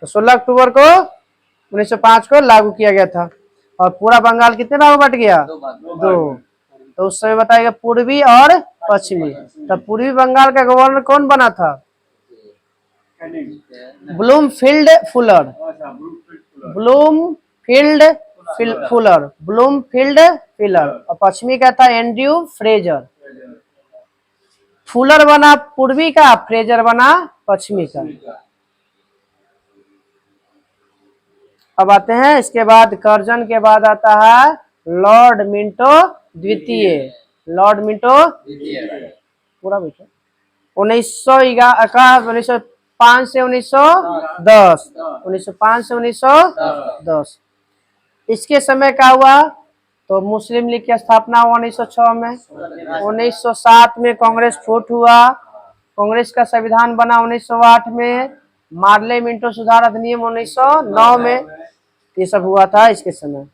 तो 16 अक्टूबर को 1905 को लागू किया गया था। और पूरा बंगाल कितने भागों में बट गया? 2। तो उस समय बताएगा पूर्वी और पश्चिमी। तब पूर्वी बंगाल का गवर्नर कौन बना था? Bloomfield Fuller. Bloomfield Fuller. और पश्चिमी का था एंड्रयू फ्रेजर। फुलर बना पूर्वी का, फ्रेजर बना पश्चिमी का। अब आते हैं इसके बाद, कर्जन के बाद आता है लॉर्ड मिंटो द्वितीय। लॉर्ड मिंटो पूरा बैठो। 1905 से 1910। 1905 से 1910 इसके समय का हुआ। तो मुस्लिम लीग की स्थापना हुआ 1906 में। 1907 में कांग्रेस फूट हुआ। कांग्रेस का संविधान बना 1908 में। मार्ले मिंटो सुधार अधिनियम 1909 में। ये सब हुआ था इसके समय।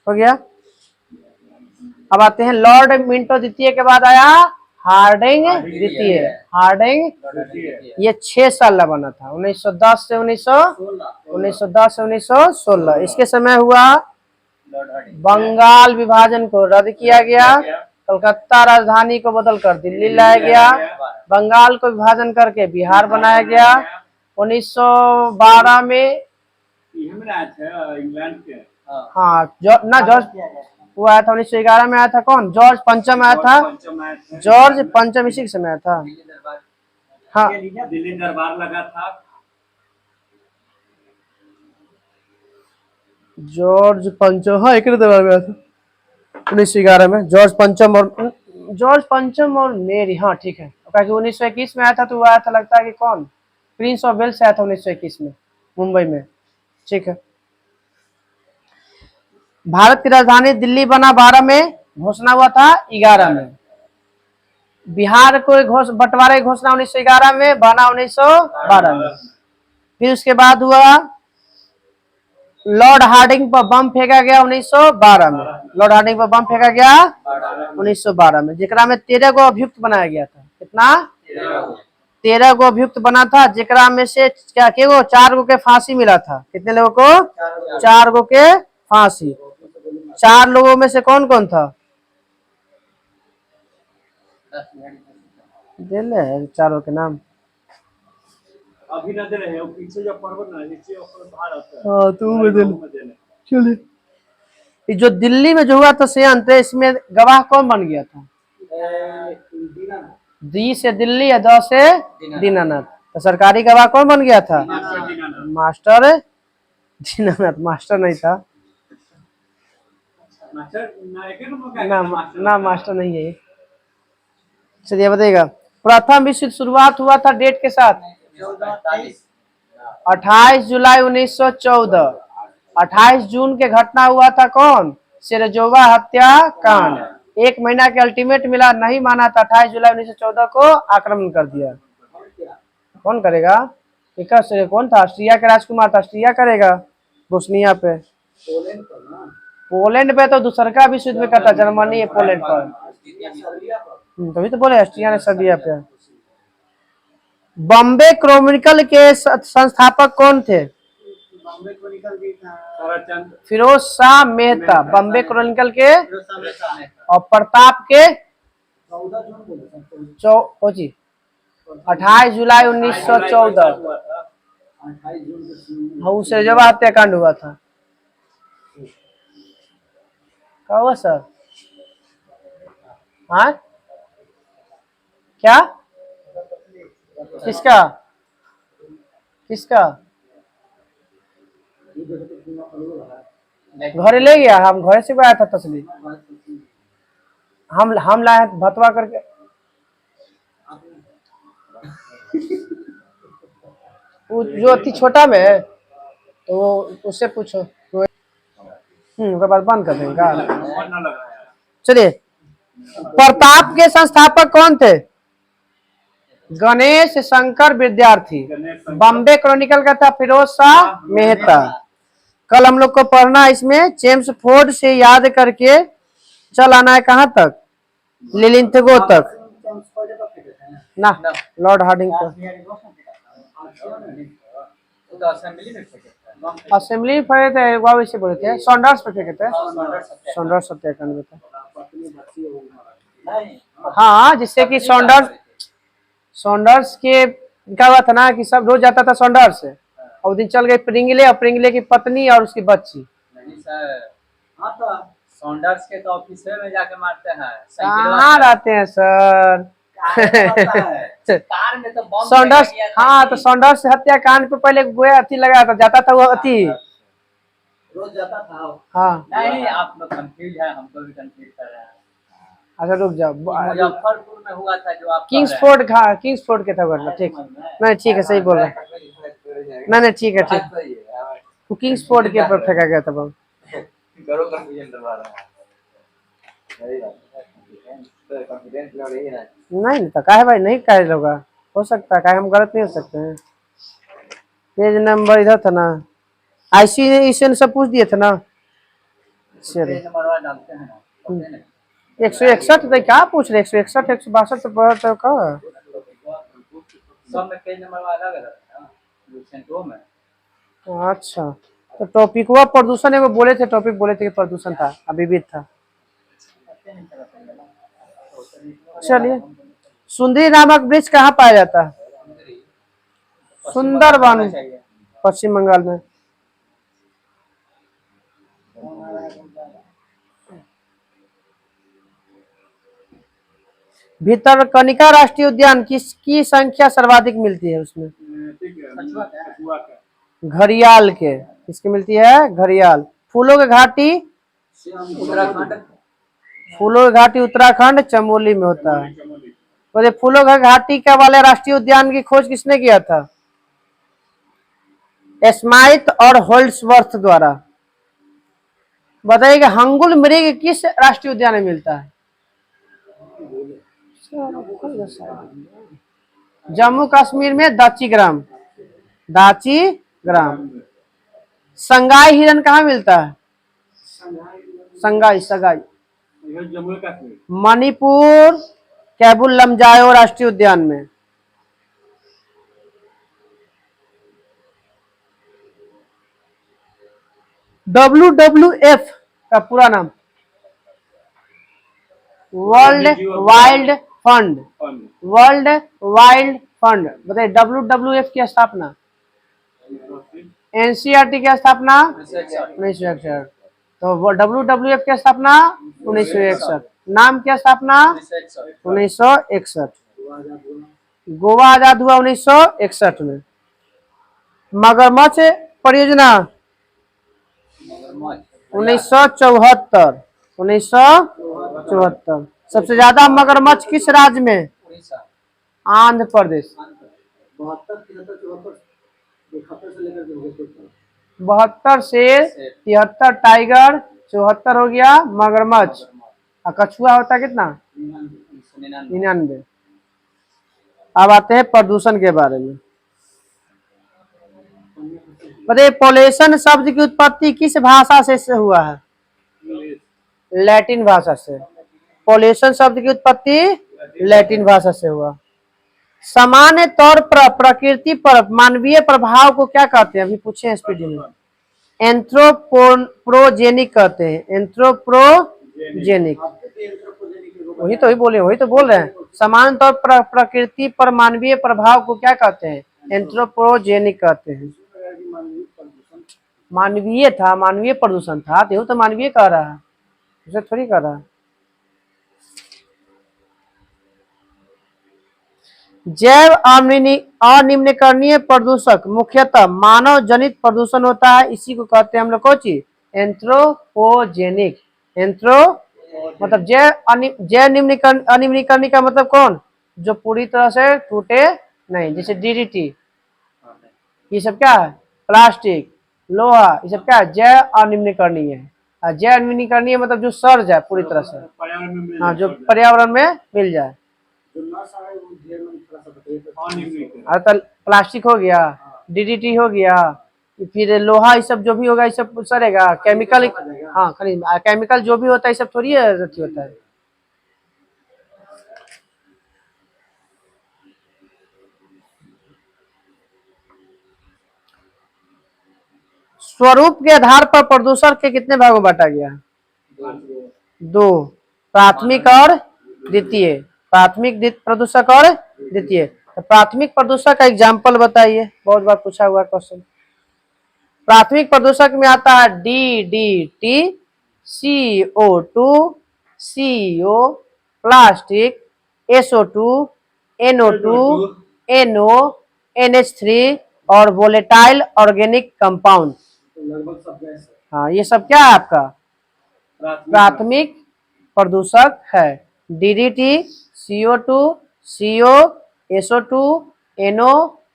हो गया। अब आते हैं लॉर्ड मिंटो द्वितीय के बाद आया हार्डिंग द्वितीय। हार्डिंग ये 6 साल का बना था, 1910 से 1916। इसके समय हुआ बंगाल विभाजन को रद्द किया गया। कलकत्ता राजधानी को बदलकर दिल्ली लाया गया। बंगाल को विभाजन करके बिहार बनाया गया। 1912 में इंग्लैंड के हाँ जॉर्ज वो आया था। 1911 में आया था कौन? जॉर्ज पंचम आया था। जॉर्ज पंचम इसी के समय आया था। हाँ, दिल्ली दरबार लगा था। जॉर्ज पंचम, हाँ एक दरबार में आया था 1911 में। जॉर्ज पंचम और मेरी, हाँ ठीक है। क्योंकि 1921 में आया था, तो वो आया था लगता है कि कौन? प्रिंस ऑफ वेल्स आया था 1921 में मुंबई में। ठीक है। भारत की राजधानी दिल्ली बना 12 में, घोषणा हुआ था 11 में। बिहार को बंटवारे की घोषणा 1911 में, बना 1912 में। फिर उसके बाद हुआ लॉर्ड हार्डिंग पर बम फेंका गया 1912 में। लॉर्ड हार्डिंग पर बम फेंका गया 1912 में, जेकरा में 13 को अभियुक्त बनाया गया था। कितना? 13 को अभियुक्त बना था, जेकरा में से क्या 4 को के फांसी मिला था। कितने लोगों को? 4 को के फांसी। 4 लोगों में से कौन कौन था? दे ले चारों के नाम। अभी न दे रहे हो, पीछे जो पर्वत ना नीचे बाहर आता है। हाँ तू बदल। चलिए, जो दिल्ली में जो हुआ था संयंत्र, इसमें गवाह कौन बन गया था? दी से दिल्ली या द से दीनानाथ। तो सरकारी गवाह कौन बन गया था? मास्टर दीनानाथ। मास्टर नहीं था ना मास्टर नहीं है। चलिए बताइएगा, प्रथम विश्व युद्ध शुरुआत हुआ था डेट के साथ 28 जुलाई 1914। 28 जून के घटना हुआ था कौन? सिरजोवा हत्याकांड। 1 महीना के अल्टीमेट मिला, नहीं माना था। 28 जुलाई 1914 को आक्रमण कर दिया। कौन करेगा? एक से कौन था? ऑस्ट्रिया के राजकुमार था, ऑस्ट्रिया करेगा बोस्निया पे। पोलैंड पर ना, पोलैंड पे तो दूसरा का विश्व युद्ध में करता, जर्मनी है पोलैंड पर। ऑस्ट्रेलिया सर्बिया पर। तभी तो बोले ऑस्ट्रिया ने सर्बिया पे। बॉम्बे क्रॉनिकल के संस्थापक कौन थे? बॉम्बे क्रॉनिकल भी था, ताराचंद फिरोज शाह मेहता, बॉम्बे क्रॉनिकल के। फिरोज शाह मेहता। और प्रताप के 14 जून बोले थे, कोची 28 जुलाई 1914। हुआ था। 28 जून को शुरू हाँ, उससे जब हत्याकांड हुआ था। क्या हुआ सर? हाँ क्या? किसका किसका? घरे ले गया, हम घरे से आया था तस्वीर। हम लाए भतवा करके। वो जो अति छोटा में है, तो वो उससे पूछो। उसके बाद बंद कर देगा। मन ना लगा यार। चलिए, प्रताप के संस्थापक कौन थे? गणेश शंकर विद्यार्थी। बॉम्बे क्रॉनिकल का था फिरोज शाह मेहता। कल हम लोग को पढ़ना है इसमें, जेम्स फोर्ड से याद करके चल आना है कहाँ तक? लिलिंथगो तक ना, लॉर्ड हार्डिंग तक। असेंबली में पढ़े थे, वो वैसे बोले थे, सॉन्डर्स पे फेंके थे। सॉन्डर्स सत्याग्रह में था। हाँ, जिससे कि सॉन्डर्स के क्या हुआ था ना कि सब रोज जाता था सॉन्डर्स से, और उस दिन चल गए प्रिंगले, और प्रिंगले की पत्नी और उसकी बच्ची। नहीं सर, हाँ तो सॉन्डर्स के तो ऑफिस में जाके मारते हैं। कहाँ रहते हैं सर? कार में तो बम सॉन्डर्स, लगा दिया था हाँ कि- तो सॉन्डर्स हत्याकांड पे पहले गोया अथी लगा था, जाता था वो अथी। रोज जाता था। हाँ नहीं, आप लोग कंफ्यूज है, हमको भी कंफ्यूज कर रहे हैं। अच्छा रुक जाओ। मुजफ्फरपुर में हुआ था जो आप किंग्सफोर्ड, हाँ किंग्सफोर्ड के था घटना, ठीक। नहीं ठीक है, सही बोल रहे हैं। नहीं ठीक है, ठीक। वो किंग्सफोर्ड के ऊपर फेंका गया था बम। नहीं तो काहे भाई, नहीं काहे होगा, हो सकता है, काहे हम गलत नहीं हो सकते हैं। पेज नंबर इधर था ना, आईसी इसे सब पूछ दिए थे ना। चलिए, नंबर डालते हैं ना, होते हैं। 161 तो क्या पूछ रहे? 161 162 तो बहुत तो का। सब में पेज नंबर अलग अलग है ना, सेंटो में। अच्छा, तो टॉपिक हुआ प्रदूषण है, वो बोले थे, टॉपिक बोले थे कि प्रदूषण था, अभी भी था। चलिए, सुंदरी नामक वृक्ष कहाँ पाया जाता है? सुंदरबन, पश्चिम बंगाल में। भितरकनिका राष्ट्रीय उद्यान किसकी संख्या सर्वाधिक मिलती है उसमें? ठीक है, कछुआ का। घड़ियाल के। किसकी मिलती है? घड़ियाल। फूलों की घाटी, उत्तराखंड। फूलों की घाटी उत्तराखंड चमोली में होता है। तो ये फूलों की घाटी का वाले राष्ट्रीय उद्यान की खोज किसने किया था? स्माइथ और होल्ड्सवर्थ द्वारा। बताइए कि हंगुल मृग किस राष्ट्रीय उद्यान में मिलता है? जम्मू कश्मीर में दाचीग्राम, दाचीग्राम। संगाई हिरन कहाँ मिलता है? संगाई, सगाई इधर जम्मू कश्मीर। मणिपुर कैबुल लमजाओ राष्ट्रीय उद्यान में। WWF का पूरा नाम? World wild fund. World wild fund. बताइए, WWF की स्थापना? NCERT की स्थापना 1961। तो WWF की स्थापना 1961। नाम की स्थापना 1961। गोवा आजाद हुआ 1961 में। मगरमच्छ परियोजना 1974। 1974। सबसे ज्यादा मगरमच्छ किस राज्य में? आंध्र प्रदेश। 72 से 73 टाइगर, 74 हो गया मगरमच्छ, और कछुआ होता कितना? 99। अब आते हैं प्रदूषण के बारे में। बताइए पॉल्यूशन शब्द की उत्पत्ति किस भाषा से हुआ है? लैटिन भाषा से। पॉल्यूशन शब्द की उत्पत्ति लैटिन भाषा से हुआ। सामान्य तौर पर प्रकृति पर मानवीय प्रभाव को क्या कहते हैं? अभी पूछे हैं स्पीड में। एंथ्रोपोजेनिक कहते हैं। एंथ्रोपोजेनिक, वही तो बोल रहे हैं। सामान्य तौर पर प्रकृति पर मानवीय प्रभाव को क्या कहते हैं? एंथ्रोपोजेनिक कहते हैं। मानवीय था, मानवीय प्रदूषण था, तो मानवीय कह रहा है, उसे थोड़ी कह रहा है। जैव अनिम्नकरणीय प्रदूषक मुख्यतः मानव जनित प्रदूषण होता है, इसी को कहते हैं हम लोग कौन चीज? एंथ्रोपोजेनिक। मतलब जैव अनिम्नकरणीय का मतलब कौन? जो पूरी तरह से टूटे नहीं, जैसे डीडीटी, ये सब क्या है? प्लास्टिक, लोहा, ये सब क्या है? जैव अनिम्नकरणीय है। जैव अनिम्नकरणीय मतलब जो सड़ जाए पूरी तरह से, हाँ, जो पर्यावरण में मिल जाए। प्लास्टिक हो गया, डीडीटी हो गया, फिर लोहा, ये सब जो भी होगा ये सब सड़ेगा। केमिकल, हाँ केमिकल जो भी होता है ये सब थोड़ी अथी होता है। स्वरूप के आधार पर प्रदूषण के कितने भागों में बांटा गया है? 2, प्राथमिक और द्वितीय। प्राथमिक प्रदूषक और द्वितीय। तो प्राथमिक प्रदूषक का एग्जाम्पल बताइए, बहुत बार पूछा हुआ क्वेश्चन। प्राथमिक प्रदूषक में आता है DDT, CO2, CO, plastic, SO2, NO2, NO, NH3 और वोलेटाइल ऑर्गेनिक कंपाउंड। लगभग सब गैस। हाँ, ये सब क्या है आपका? प्राथमिक प्रदूषक है। DDT, CO2, CO, SO2, NO,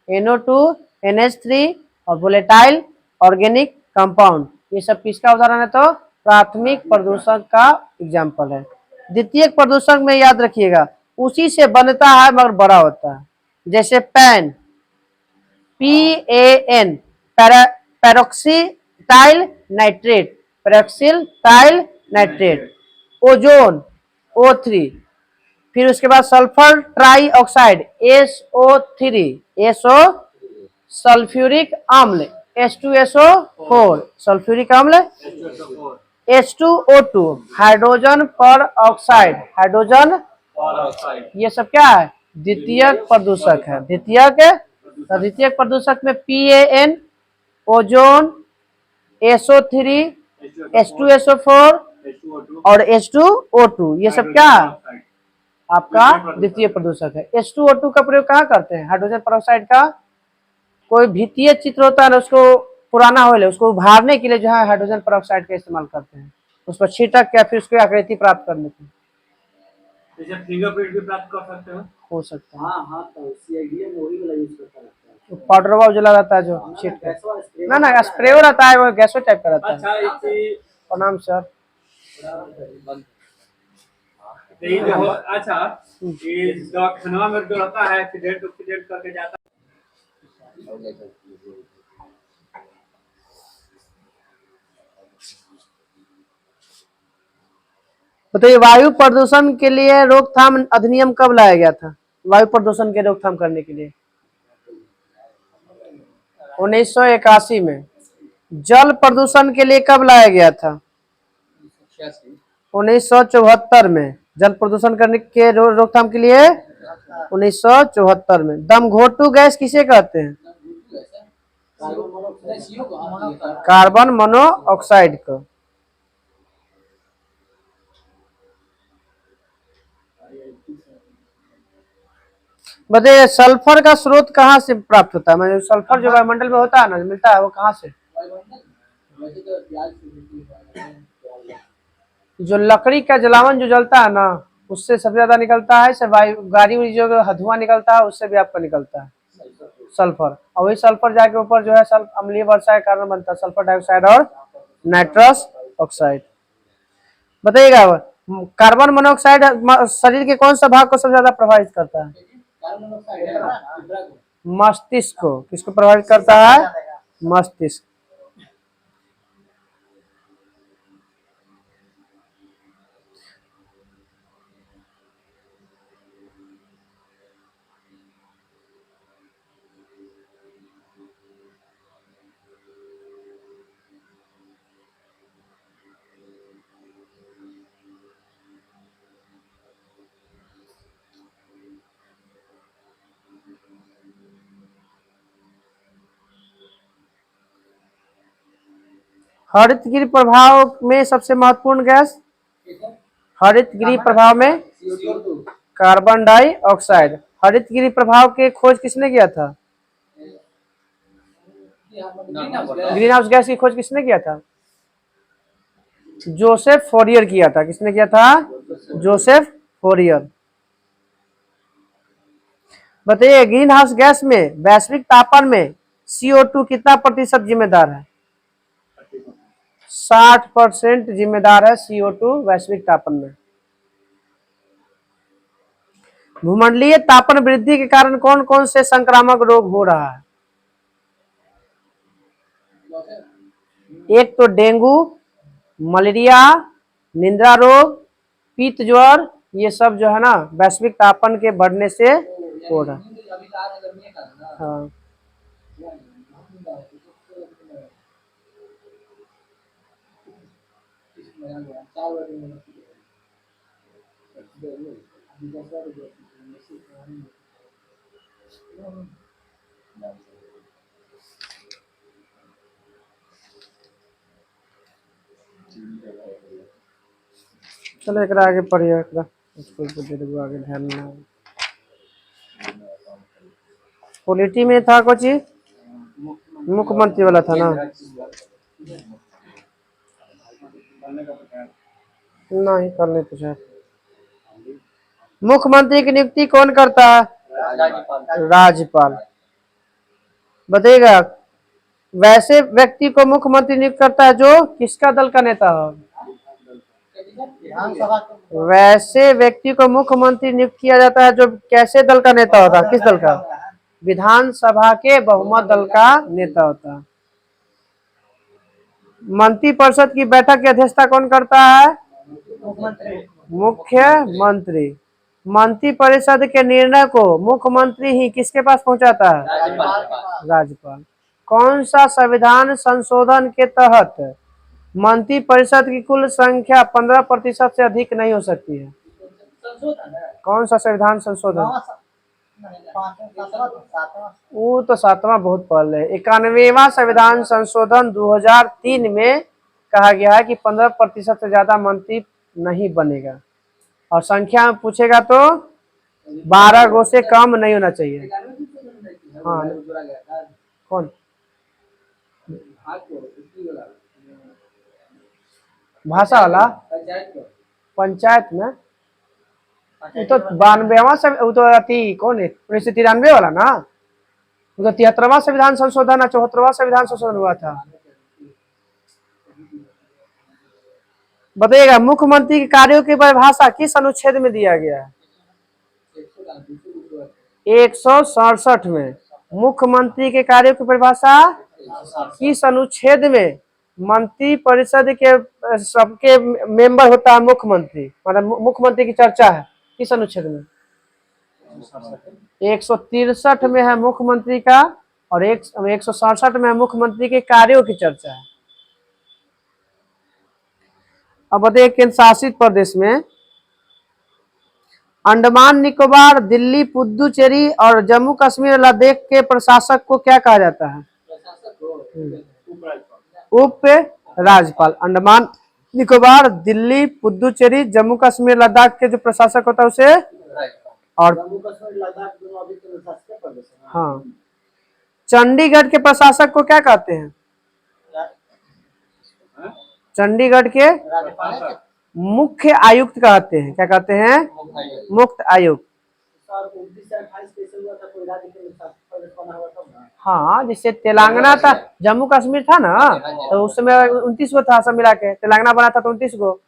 NO2, NH3 और वोलेटाइल ऑर्गेनिक कंपाउंड, ये सब किसका उदाहरण है? तो प्राथमिक प्रदूषक का एग्जाम्पल है। द्वितीय प्रदूषक में याद रखिएगा, उसी से बनता है मगर बड़ा होता है। जैसे PAN, PAN, peroxyacetyl nitrate, peroxyacetyl nitrate. Ozone, O3, फिर उसके बाद sulphur trioxide, SO3, SO, sulphuric अम्ल, H2SO4, सल्फ्यूरिक अम्ल, H2O2, हाइड्रोजन पर ऑक्साइड, हाइड्रोजन, ये सब क्या है? द्वितीयक प्रदूषक है। द्वितीयक प्रदूषक में PAN, ओजोन, SO3, H2SO4 और H2O2, ये सब क्या है? आपका द्वितीय प्रदूषक है। H2O2 का प्रयोग कहाँ करते हैं? हाइड्रोजन परऑक्साइड का कोई भित्तीय चित्र होता है ना, उसको पुराना हो, उसको उभारने के लिए जो है हाइड्रोजन परऑक्साइड का इस्तेमाल करते हैं, उस पर छिटक या फिर उसकी आकृति प्राप्त करने के लिए। जैसे फिंगरप्रिंट भी प्राप्त कर सकते हो सकता है। हाँ, तो CID में वही वाला यूज करता रहता है। तो पाउडर वाव जला रहता है जो छिट के, ना स्प्रे हो रहता है, वो गैसो टाइप का रहता है। अच्छा, प्रणाम सर। ये जो अच्छा, ये दवाखाना में जो रहता है एक्सीडेंट करके जाता है। बताइए वायु प्रदूषण के लिए रोकथाम अधिनियम कब लाया गया था? वायु प्रदूषण के रोकथाम करने के लिए 1981 में। जल प्रदूषण के लिए कब लाया गया था? 1974 में। जल प्रदूषण करने के रोकथाम के लिए 1974 में। दमघोटू गैस किसे कहते हैं? कार्बन मोनोऑक्साइड को। बताइए सल्फर का स्रोत कहाँ से प्राप्त होता है? मतलब सल्फर जो वायुमंडल में होता है ना, मिलता है, वो कहाँ से? जो लकड़ी का जलावन जो जलता है ना, उससे सबसे ज्यादा निकलता है। से वायु गाड़ी जो धुआं निकलता है उससे भी आपका निकलता है सल्फर, और वही सल्फर जाके ऊपर जो है अम्लीय वर्षा के कारण बनता है सल्फर डाइऑक्साइड और नाइट्रस ऑक्साइड। बताइएगा कार्बन मोनोऑक्साइड शरीर के कौन सा भाग को सबसे ज्यादा प्रभावित करता है? मस्तिष्क को। किसको प्रभावित करता है? मस्तिष्क। हरित गृह प्रभाव में सबसे महत्वपूर्ण गैस, हरित गृह प्रभाव में कार्बन डाइऑक्साइड। हरित गृह प्रभाव के खोज किसने किया था? ग्रीन हाउस गैस की खोज किसने किया था? जोसेफ फोरियर किया था। किसने किया था? Joseph Fourier. बताइए ग्रीन हाउस गैस में वैश्विक तापमान में CO2 कितना प्रतिशत जिम्मेदार है? 60% जिम्मेदार है CO2 वैश्विक तापमान में। भूमंडलीय तापमान वृद्धि के कारण कौन कौन से संक्रामक रोग हो रहा है? एक तो डेंगू, मलेरिया, निद्रा रोग, पीत ज्वर, ये सब जो है ना वैश्विक तापमान के बढ़ने से हो रहा है। हाँ। चलो एक आगे पढ़िए, आगे ध्यान में। पॉलिटी में था कुछ मुख्यमंत्री वाला था ना? नहीं कल नहीं पूछा। मुख्यमंत्री की नियुक्ति कौन करता है? राज्यपाल। बताइएगा वैसे व्यक्ति को मुख्यमंत्री नियुक्त करता है जो किसका दल का नेता हो? वैसे व्यक्ति को मुख्यमंत्री नियुक्त किया जाता है जो कैसे दल का नेता होता है? किस दल का? विधानसभा के बहुमत दल का नेता होता है। मंत्रिपरिषद की बैठक की अध्यक्षता कौन करता है? मुख्यमंत्री। मंत्रिपरिषद के निर्णय को मुख्यमंत्री ही किसके पास पहुंचाता है? राज्यपाल। कौन सा संविधान संशोधन के तहत मंत्रिपरिषद की कुल संख्या 15% से अधिक नहीं हो सकती है? कौन सा संविधान संशोधन? वो तो 7वां बहुत पहले है। 91वां संविधान संशोधन 2003 में कहा गया है कि 15% से ज्यादा मंत्री नहीं बनेगा, और संख्या में पूछेगा तो 12 गो से कम नहीं होना चाहिए। हाँ कौन? भाषा वाला पंचायत में वो तो 92वां वो तो अति कौन है 1993 वाला ना, वो तो 73वां संविधान संशोधन 74वां संविधान संशोधन हुआ था। बताइएगा मुख्यमंत्री के कार्यों की परिभाषा किस अनुच्छेद में दिया गया है? 167 में। मुख्यमंत्री के कार्यों की परिभाषा किस अनुच्छेद में? मंत्री परिषद के सबके मेंबर होता है मुख्यमंत्री, मतलब मुख्यमंत्री की चर्चा है किस अनुच्छेद में? 163 में है मुख्यमंत्री का, और 167 में है मुख्यमंत्री के कार्यों की चर्चा है। अब बताइए केंद्र शासित प्रदेश में अंडमान निकोबार, दिल्ली, पुदुचेरी और जम्मू कश्मीर और लद्दाख के प्रशासक को क्या कहा जाता है? उप राज्यपाल। अंडमान निकोबार, दिल्ली, पुदुचेरी, जम्मू कश्मीर, लद्दाख के जो प्रशासक होता है उसे, और हाँ चंडीगढ़ के प्रशासक को क्या कहते हैं? चंडीगढ़ के मुख्य आयुक्त कहते हैं। क्या कहते हैं? मुख्य आयुक्त। हाँ जैसे तेलंगाना था, जम्मू कश्मीर था ना तो उस समय 29 गो था, सब मिला के तेलंगाना बना था तो 29 गो,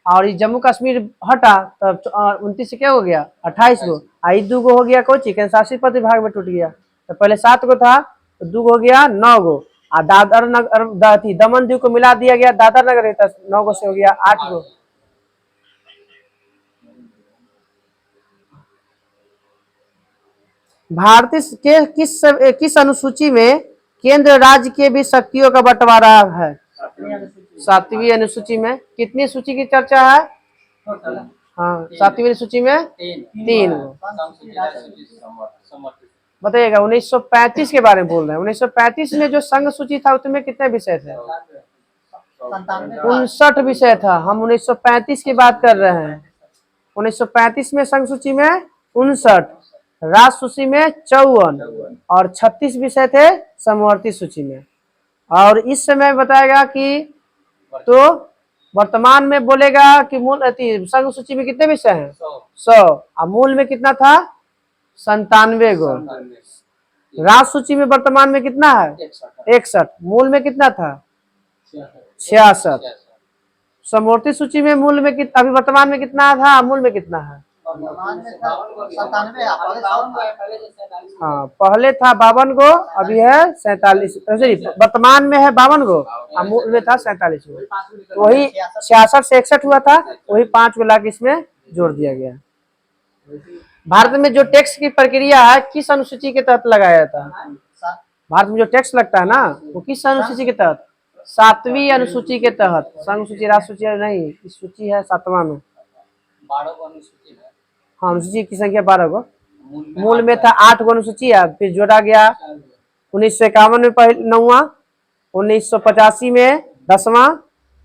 और जम्मू कश्मीर हटा तब 29 से क्या हो गया 28 गो। आई 2 गो हो गया कोची केंद्र शासित प्रदेश भाग में टूट गया, तो पहले 7 गो था तो 2 गो हो गया 9 गो, और दादर नगर दमन दीव को मिला दिया गया, दादर नगर रहता 9 गो से हो गया 8 गो। भारतीय के किस अनुसूची में केंद्र राज्य के बीच शक्तियों का बंटवारा है? 7वीं अनुसूची में। कितनी सूची की चर्चा है? हाँ, 7वीं सूची में 3 गो। बताइएगा 1935 के बारे में बोल रहे हैं। 1935 में जो संघ सूची था उसमें कितने विषय थे? 59 विषय था। हम 1935 की बात कर रहे हैं। 1935 में संघ सूची में 59, राष्ट्र सूची में 54 और 36 विषय थे समवर्ती सूची में। और इस समय बताएगा कि तो वर्तमान में बोलेगा कि मूल संघ सूची में कितने विषय हैं? 100। और मूल में कितना था? 97 गो। राष्ट्र सूची में वर्तमान में कितना है? 61। मूल में कितना था? 66। समवर्ती सूची में मूल में अभी वर्तमान में कितना था? मूल में कितना है? हाँ, पहले था 52 गो, अभी है 47। वर्तमान में है 52 गो, मूल में था 47 गो। वही 66 से 61 हुआ था, वही 5 गो लाख इसमें जोड़ दिया गया। भारत में जो टैक्स की प्रक्रिया है किस अनुसूची के तहत लगाया जाता है? भारत में जो टैक्स लगता है ना वो किस अनुसूची के तहत? 7वीं अनुसूची के तहत। संघ सूची राष्ट्र सूची नहीं, इस सूची है 7वां में। 12 अनुसूची है। हाँ, अनुसूची की संख्या 12 गो। मूल में था 8 गो अनुसूची है, फिर जोड़ा गया 1951 में 9वां, 1985 में 10वां,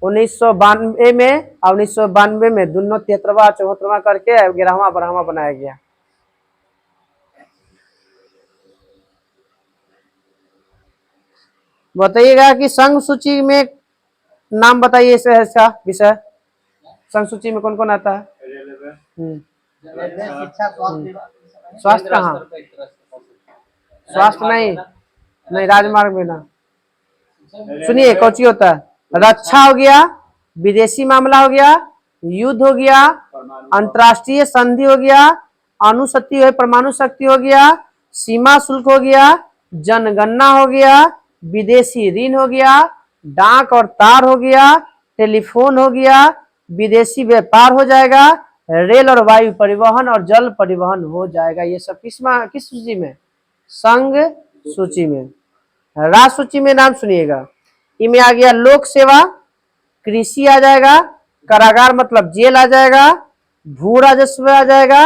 1992 में और 1992 में दोनों 73वां 74वां करके 11वां 12वां बनाया गया। बताइएगा कि संघ सूची में नाम बताइए इसका विषय। संघ सूची में कौन कौन आता है? स्वास्थ्य कहाँ? स्वास्थ्य नहीं, राजमार्ग में ना। सुनिए कौची होता है? रक्षा हो गया, विदेशी मामला हो गया, युद्ध हो गया, अंतर्राष्ट्रीय संधि हो गया, अणुशक्ति है, परमाणु शक्ति हो गया, सीमा शुल्क हो गया, जनगणना हो गया, विदेशी ऋण हो गया, डाक और तार हो गया, टेलीफोन हो गया, विदेशी व्यापार हो जाएगा, रेल और वायु परिवहन और जल परिवहन हो जाएगा। ये सब किस सूची में? संघ सूची में। राष्ट्र सूची में नाम सुनिएगा, इनमें आ गया लोक सेवा, कृषि आ जाएगा, कारागार मतलब जेल आ जाएगा, भू राजस्व आ जाएगा,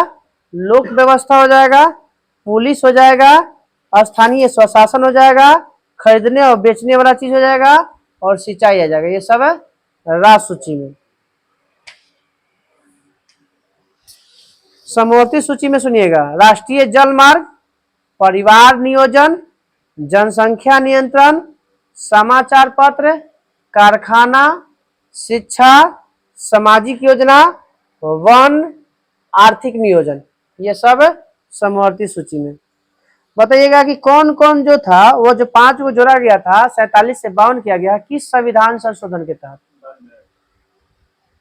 लोक व्यवस्था हो जाएगा, पुलिस हो जाएगा, स्थानीय स्वशासन हो जाएगा, खरीदने और बेचने वाला चीज हो जाएगा और सिंचाई आ जाएगा। ये सब है राष्ट्र सूची में। समवर्ती सूची में सुनिएगा, राष्ट्रीय जल मार्ग, परिवार नियोजन, जनसंख्या नियंत्रण, समाचार पत्र, कारखाना, शिक्षा, सामाजिक योजना, वन, आर्थिक नियोजन, ये सब समवर्ती सूची में। बताइएगा कि कौन कौन जो था वो जो 5 को जोड़ा गया था 47 से 52 किया गया किस संविधान संशोधन के तहत?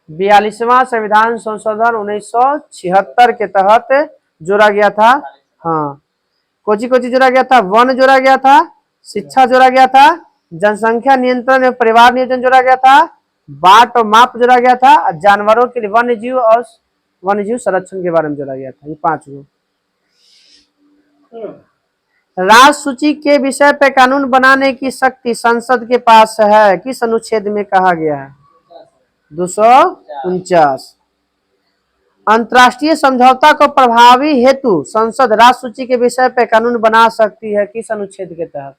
42वां संविधान संशोधन 1976 के तहत जोड़ा गया था। हाँ, कोची जोड़ा गया था? वन जोड़ा गया था, शिक्षा जोड़ा गया था, जनसंख्या नियंत्रण एवं परिवार नियोजन जोड़ा गया था, बाट और माप जोड़ा गया था, जानवरों के लिए वन्य जीव संरक्षण के बारे में जोड़ा गया था। ये 5 गो। राष्ट्र सूची के विषय पे कानून बनाने की शक्ति संसद के पास है, किस अनुच्छेद में कहा गया है? 249। अंतर्राष्ट्रीय समझौता को प्रभावी हेतु संसद राष्ट्र सूची के विषय पे कानून बना सकती है, किस अनुच्छेद के तहत?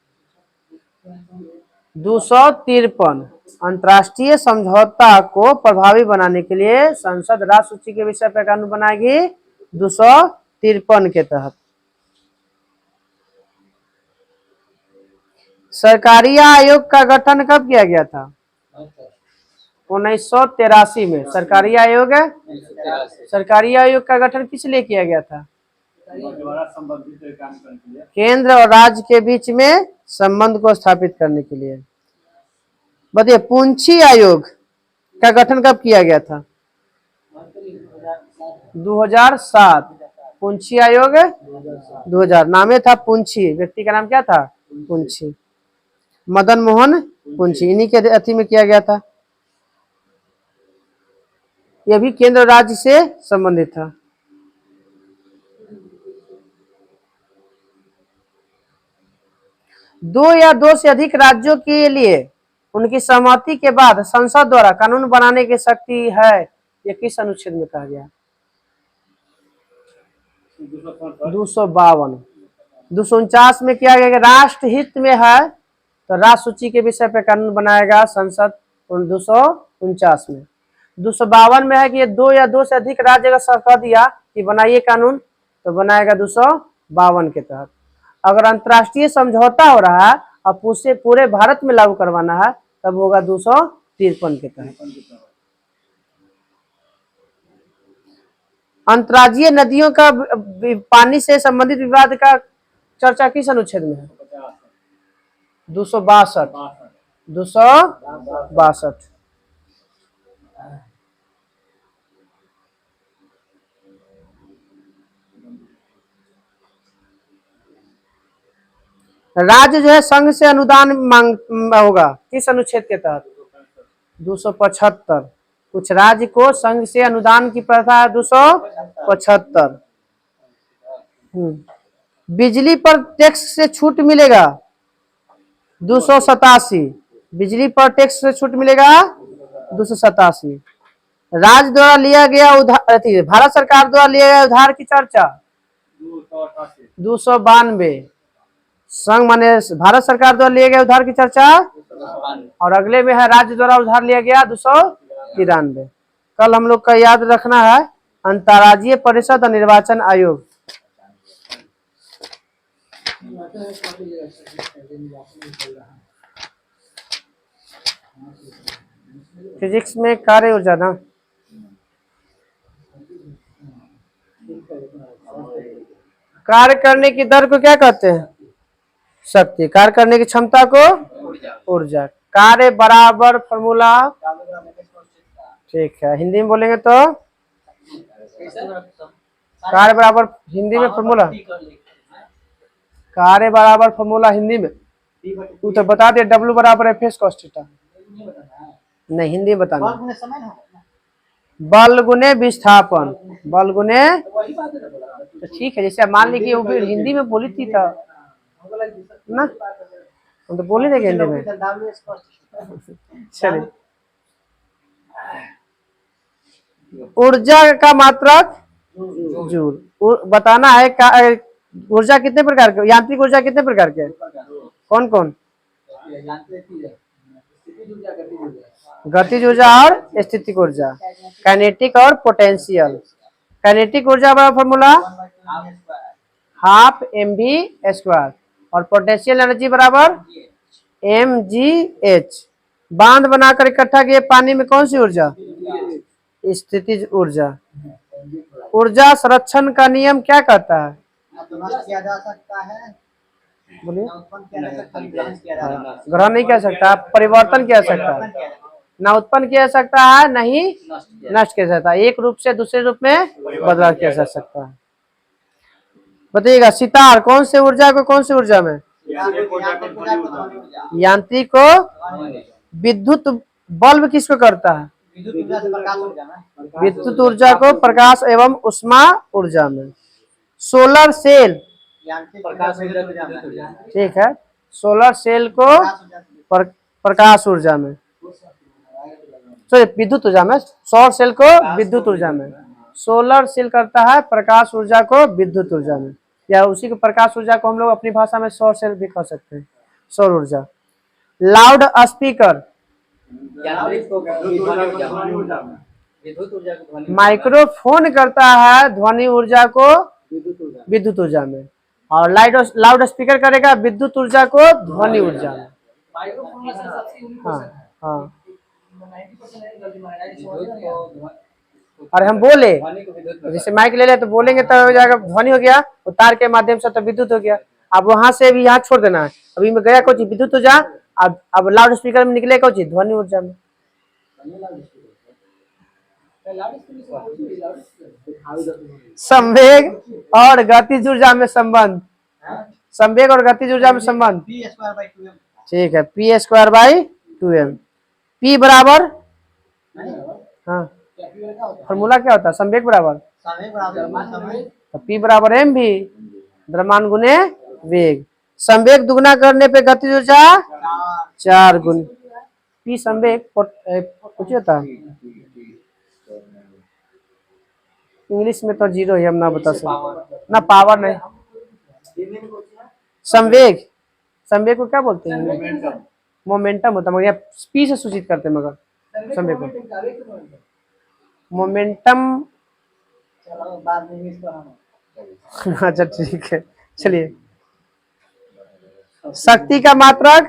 253। अंतर्राष्ट्रीय समझौता को प्रभावी बनाने के लिए संसद राष्ट्र सूची के विषय पे कानून बनाएगी 253 के तहत। सरकारिया आयोग का गठन कब किया गया था? 1983 में। सरकारी आयोग है, सरकारी आयोग का गठन किस लिए किया गया था? केंद्र और राज्य के बीच में संबंध को स्थापित करने के लिए। बताइए पूंछी आयोग का गठन कब किया गया था? 2007। पूंछी आयोग 2000। नामे था पूंछी, व्यक्ति का नाम क्या था? पूंछी। मदन मोहन कुंची, इन्हीं के अथी में किया गया था। यह भी केंद्र राज्य से संबंधित था। दो या दो से अधिक राज्यों के लिए उनकी सहमति के बाद संसद द्वारा कानून बनाने की शक्ति है। यह किस अनुच्छेद में कहा गया? 252। 249 में किया गया कि राष्ट्र हित में है तो राष्ट्र सूची के विषय पर कानून बनाएगा संसद। 249 में। 252 में है कि ये दो या दो से अधिक राज्य अगर कह दिया कि बनाइए कानून तो बनाएगा 252 के तहत। अगर अंतर्राष्ट्रीय समझौता हो रहा है और उसे पूरे भारत में लागू करवाना है तब होगा 253 के तहत। अंतर्राज्यीय नदियों का पानी से संबंधित विवाद का चर्चा किस अनुच्छेद में है? 262। 262। राज्य जो है संघ से अनुदान मांग होगा किस अनुच्छेद के तहत? 275। कुछ राज्य को संघ से अनुदान की प्रथा है 275। बिजली पर टैक्स से छूट मिलेगा 287। बिजली पर टैक्स से छूट मिलेगा 287। राज्य द्वारा लिया गया उधार, भारत सरकार द्वारा लिया गया उधार की चर्चा 292। संघ माने भारत सरकार द्वारा लिए गए उधार की चर्चा, और अगले में है राज्य द्वारा उधार लिया गया 293। कल हम लोग का याद रखना है अंतर्राज्यीय परिषद और निर्वाचन आयोग। फिजिक्स में कार्य ऊर्जा ना, कार्य करने की दर को क्या कहते हैं? शक्ति। कार्य करने की क्षमता को ऊर्जा। कार्य बराबर फॉर्मूला, ठीक है। हिंदी में बोलेंगे तो कार्य बराबर, हिंदी में फॉर्मूला, कार्य बराबर फॉर्मूला हिंदी में तू तो बता दे, W बराबर एफ कॉस थीटा। नहीं, हिंदी में बताना। बल गुने विस्थापन, बल गुने, तो ठीक है। जैसे मान लीजिए वो भी हिंदी में बोली थी था ना, हम तो बोले थे हिंदी में। चलिए, ऊर्जा का मात्रक जूल बताना है। ऊर्जा कितने प्रकार के, यांत्रिक ऊर्जा कितने प्रकार के, कौन कौन? गतिज ऊर्जा और स्थितिक ऊर्जा, काइनेटिक और पोटेंशियल। काइनेटिक ऊर्जा बराबर फॉर्मूला हाफ mv², और पोटेंशियल एनर्जी बराबर mgh। बांध बनाकर इकट्ठा किए पानी में कौन सी ऊर्जा? स्थितिज ऊर्जा। ऊर्जा संरक्षण का नियम क्या कहता है? किया जा सकता है, बोलिए। ग्रहण ग्रहण नहीं किया सकता, परिवर्तन किया सकता है, ना उत्पन्न किया जा सकता है नहीं नष्ट किया जा सकता है। एक रूप से दूसरे रूप में बदलाव किया जा सकता है। बताइएगा, सितार कौन से ऊर्जा को कौन सी ऊर्जा में? यांत्रिक को विद्युत। बल्ब किसको करता है? विद्युत ऊर्जा को प्रकाश एवं उष्मा ऊर्जा में। सोलर सेल, ठीक है, सोलर सेल को प्रकाश ऊर्जा में, सॉरी विद्युत ऊर्जा में। सौर सेल को विद्युत ऊर्जा में, सोलर सेल करता है प्रकाश ऊर्जा को विद्युत ऊर्जा में, या उसी को प्रकाश ऊर्जा को हम लोग अपनी भाषा में सौर सेल भी कह सकते हैं, सौर ऊर्जा। लाउड स्पीकर, माइक्रोफोन करता है ध्वनि ऊर्जा को विद्युत ऊर्जा में, और लाउड स्पीकर करेगा विद्युत ऊर्जा को ध्वनि ऊर्जा में। हाँ हाँ, अरे हम बोले जैसे माइक ले ले तो बोलेंगे तो हो जाएगा ध्वनि हो गया, वो तार के माध्यम से तो विद्युत हो गया। अब वहां से भी यहाँ छोड़ देना है। अभी मैं गया कुछ विद्युत ऊर्जा, अब लाउड स्पीकर में निकले कुछ ध्वनि ऊर्जा में। संवेग और गतिज ऊर्जा में संबंध, संवेग और गतिज ऊर्जा में संबंध। ठीक है, P square by 2m। P बराबर, हाँ फॉर्मूला क्या होता है, संवेग बराबर, समय बराबर समय तो पी बराबर एम भी, द्रव्यमान गुने वेग। संवेग दुगना करने पे गतिज ऊर्जा 4 गुनी। पी संवेग कुछ होता है इंग्लिश में तो 0 ही, हम ना बता सकते ना, पावर नहीं। संवेग, संवेग को क्या बोलते हैं, मोमेंटम होता है, मगर यहाँ पी से सूचित करते हैं, मगर संवेग को मोमेंटम। चलो बाद में इसको हम अच्छा ठीक है, चलिए। शक्ति का मात्रक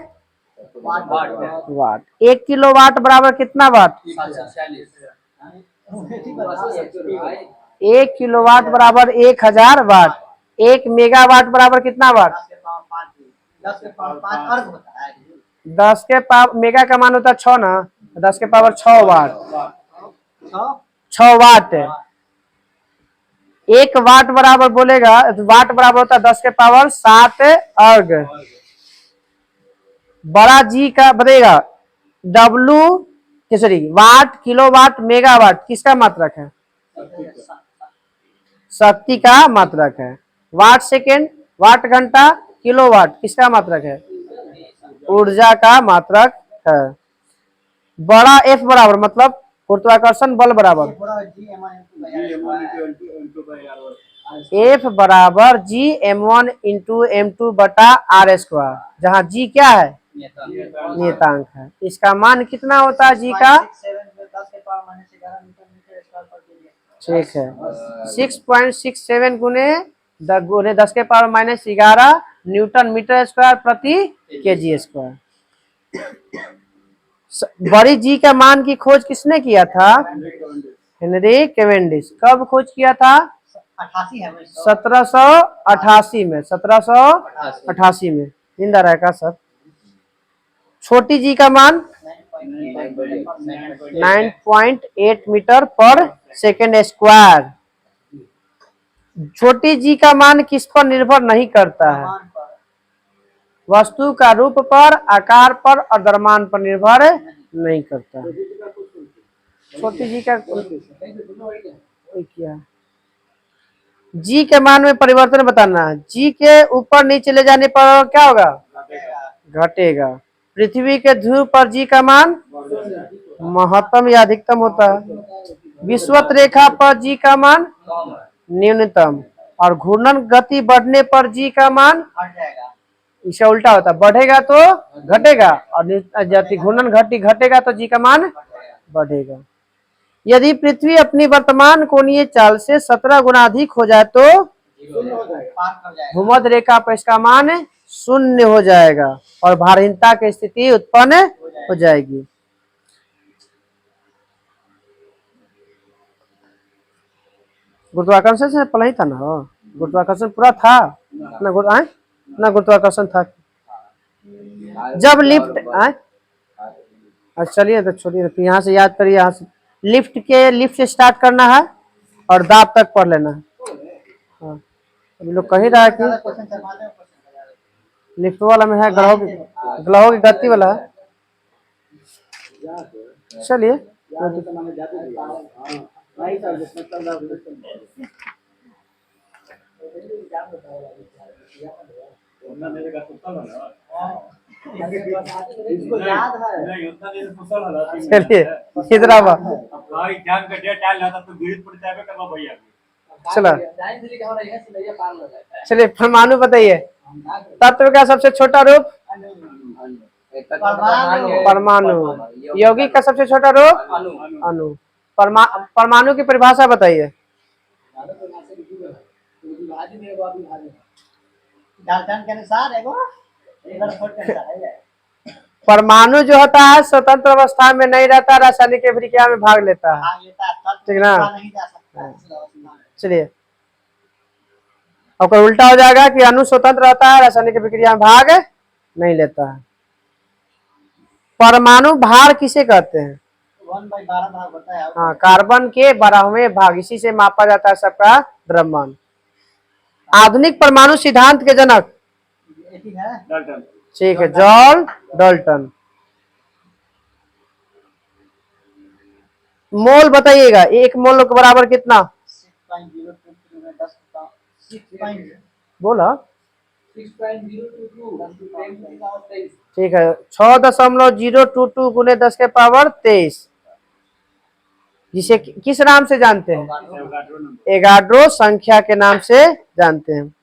वाट। 1 किलोवाट बराबर कितना वाट, 1 किलोवाट बराबर 1000 वाट। 1 मेगावाट बराबर कितना वाट, 10 के पावर 5 अर्घ होता है। 10 के पावर, मेगा का मान होता है 6 ना, 10 के पावर 6 वाट, 6 वाट। 1 वाट बराबर बोलेगा, वाट बराबर होता है 10 के पावर 7 अर्घ। बड़ा जी का बनेगा सॉरी वाट, किलोवाट, मेगावाट किसका मात्रक है, शक्ति का मात्रक है। वाट सेकेंड, वाट घंटा, किलोवाट किसका मात्रक है, ऊर्जा का मात्रक है। बड़ा एफ बराबर मतलब गुरुत्वाकर्षण बल बराबर, एफ बराबर जी m1 इंटू m2 बटा आर स्क्वायर, जहाँ जी क्या है, नियतांक है। इसका मान कितना होता है जी का, ठीक है 6.67 गुने 10 के पावर -11 न्यूटन मीटर स्क्वायर प्रति केजी स्क्वायर। बड़ी जी का मान की खोज किसने किया था, हेनरी कैवेंडिश। कब खोज किया था, 1788 में, 1788 में। नींद आ रहा है का सर। छोटी जी का मान 9.8 मीटर पर सेकेंड स्क्वायर। छोटी जी का मान किस पर निर्भर नहीं करता है, वस्तु का रूप पर, आकार पर और द्रव्यमान पर निर्भर नहीं करता। छोटी जी का क्या, जी के मान में परिवर्तन बताना है। जी के ऊपर नीचे ले जाने पर क्या होगा, घटेगा। पृथ्वी के ध्रुव पर जी का मान महत्तम या अधिकतम होता है। विषुवत रेखा पर जी का मान न्यूनतम, और घूर्णन गति बढ़ने पर जी का मान, इसे उल्टा होता है, बढ़ेगा तो घटेगा, और यदि घूर्णन घटेगा तो जी का मान बढ़ेगा। यदि पृथ्वी अपनी वर्तमान कोणीय चाल से 17 गुना अधिक हो जाए तो भूमध्य रेखा पर इसका मान 0 हो जाएगा और भारहीनता की स्थिति उत्पन्न हो जाएगी। गुरुत्वाकर्षण से पहले ही था ना, गुरुत्वाकर्षण पूरा था ना, गुरुत्वाकर्षण था जब लिफ्ट अच्छा चलिए तो छोड़िए, यहाँ से याद करिए, यहाँ से लिफ्ट से स्टार्ट करना है और दाब तक पढ़ लेना है। हाँ अभी लोग कह ही रहा है कि लिफ्ट वाला में है, ग्रहों की गति वाला है। चलिए चलिए इधर आवा, चलो चलिए परमाणु बताइए। तत्व का सबसे छोटा रूप परमाणु। यौगिक का सबसे छोटा रूप अणु। परमाणु की परिभाषा बताइए। परमाणु जो होता है स्वतंत्र अवस्था में नहीं रहता, रासायनिक अभिक्रिया में भाग लेता है, ठीक ना। चलिए अब उल्टा हो जाएगा कि अणु स्वतंत्र रहता है, रासायनिक अभिक्रिया में भाग नहीं लेता है। परमाणु भार किसे कहते हैं, 1/12 भाग होता है। हाँ कार्बन के 12वें भाग, इसी से मापा जाता है सबका द्रव्यमान। आधुनिक परमाणु सिद्धांत के जनक ठीक है, जॉन डाल्टन। मोल बताइएगा, एक मोल के बराबर कितना? 6.022 में 10 का 6. बोला 6.022 ठीक है, 6.022 गुने 10 के पावर 23, जिसे किस नाम से जानते हैं? एगाड्रो संख्या के नाम से जानते हैं।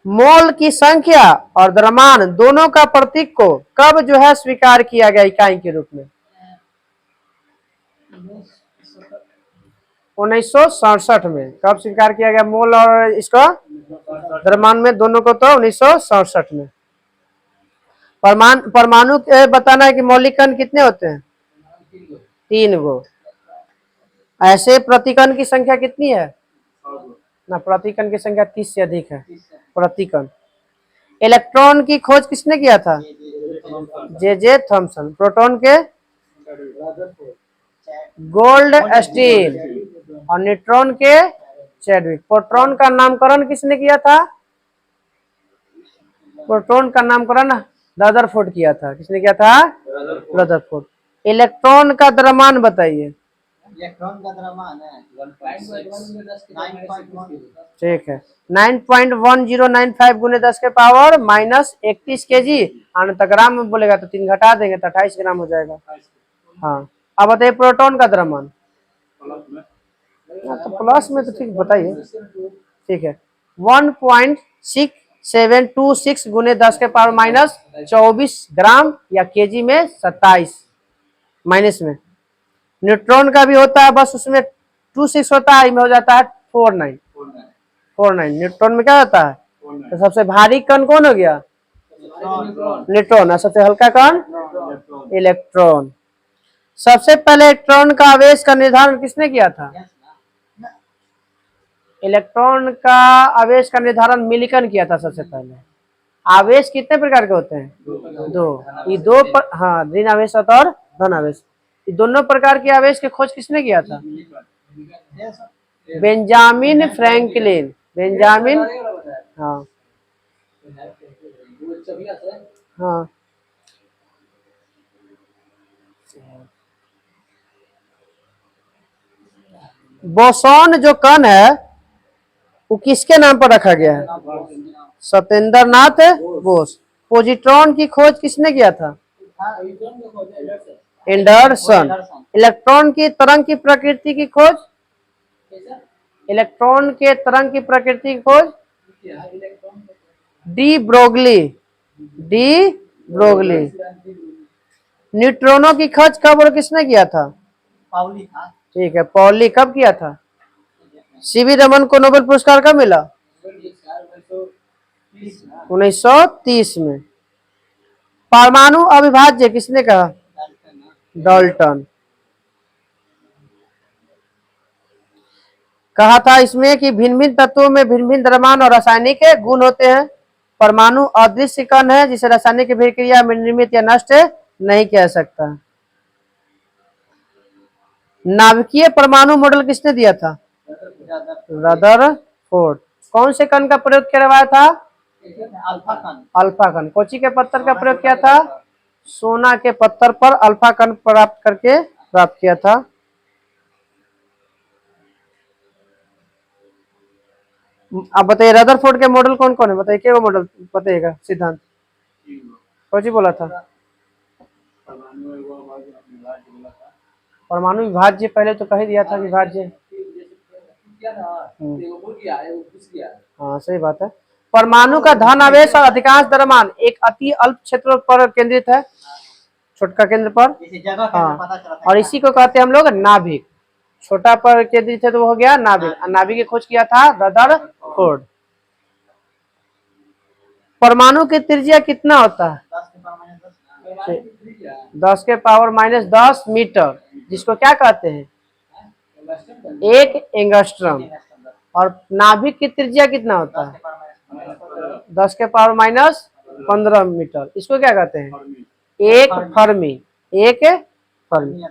मोल की संख्या और द्रव्यमान दोनों का प्रतीक को कब जो है स्वीकार किया गया इकाई के रूप में? 1967 में। कब स्वीकार किया गया मोल और इसका द्रव्यमान में दोनों को? तो 1967 में। परमाणु बताना है कि मौलिक कण कितने होते हैं? 3 गो। ऐसे प्रतिकण की संख्या कितनी है? ना, प्रतिकण की संख्या 30 से अधिक है प्रतिकण। इलेक्ट्रॉन की खोज किसने किया था? J Thomson. प्रोटॉन के? Goldstein. और न्यूट्रॉन के? चैडविक। प्रोटॉन का नामकरण किसने किया था? प्रोटॉन का नामकरण रदरफोर्ड किया था। किसने किया था? रदरफोर्ड। इलेक्ट्रॉन का द्रव्यमान बताइए। इलेक्ट्रॉन का द्रव्यमान है 9.1. ठीक है, 9.1095 गुने 10 के पावर माइनस 31 kg। ग्राम में बोलेगा तो 3 घटा देंगे तो 28 ग्राम हो जाएगा। हाँ, अब बताइए प्रोटॉन का द्रव्यमान। तो प्लस में तो ठीक बताइए। ठीक है, 1.6726 गुने 10 के पावर माइनस 24 ग्राम या केजी में 27 माइनस में। न्यूट्रॉन का भी होता है, बस उसमें 26 होता है, में हो जाता है 49। न्यूट्रॉन में क्या होता है? तो सबसे भारी कण कौन हो गया? न्यूट्रॉन। और सबसे हल्का कण? इलेक्ट्रॉन। सबसे पहले इलेक्ट्रॉन का आवेश का निर्धारण किसने किया था? इलेक्ट्रॉन का आवेश का निर्धारण मिलिकन किया था सबसे पहले। आवेश कितने प्रकार के होते हैं? 2। ये 2 पर, हाँ, ऋण आवेश और धन आवेश, ये दोनों प्रकार के आवेश की खोज किसने किया था? Benjamin Franklin. बेंजामिन, हाँ हाँ। बोसॉन जो कण है वो किसके नाम पर रखा गया है? सत्येंद्र नाथ बोस। पोजिट्रॉन की खोज किसने किया था? एंडरसन। इलेक्ट्रॉन की तरंग की प्रकृति की खोज? इलेक्ट्रॉन के तरंग की प्रकृति की खोज डी ब्रोगली। न्यूट्रॉनों की खोज कब और किसने किया था? पाउली था। ठीक है, पॉली। कब किया था? सीवी रमन को नोबेल पुरस्कार कब मिला? 1930 में। परमाणु अविभाज्य किसने कहा? डाल्टन। कहा था इसमें कि भिन्न भिन्न तत्वों में भिन्न भिन्न द्रव्यमान और रासायनिक गुण होते हैं। परमाणु अदृश्य कण है जिसे रासायनिक अभिक्रिया में निर्मित या नष्ट नहीं किया सकता। नाभिकीय परमाणु मॉडल किसने दिया था? रदरफोर्ड। कौन से कण का प्रयोग करवाया था? अल्फा कण। कोची के पत्थर का प्रयोग किया था? सोना के पत्थर पर अल्फा कण प्राप्त किया था। अब बताइए रदरफोर्ड के मॉडल कौन कौन है? बताइए क्या मॉडल बताइएगा, सिद्धांत। कोची बोला था? परमाणु विभाज्य पहले तो कह ही दिया था विभाज्य। हाँ, सही बात है। परमाणु का धन आवेश और अधिकांश द्रव्यमान एक अति अल्प क्षेत्र पर केंद्रित है, छोटका केंद्र पर। हाँ, और इसी को कहते हैं हम लोग नाभिक। छोटा पर केंद्रित है तो वो हो गया नाभिक। नाभिक की खोज किया था रदरफोर्ड। परमाणु की त्रिज्या कितना होता है? 10 के पावर माइनस 10 मीटर, जिसको क्या कहते हैं? 1 एंगस्ट्रम। और नाभिक की त्रिज्या कितना होता है? 10 के पावर माइनस 15 मीटर। इसको क्या कहते हैं? 1 फर्मी। 1 फर्मी।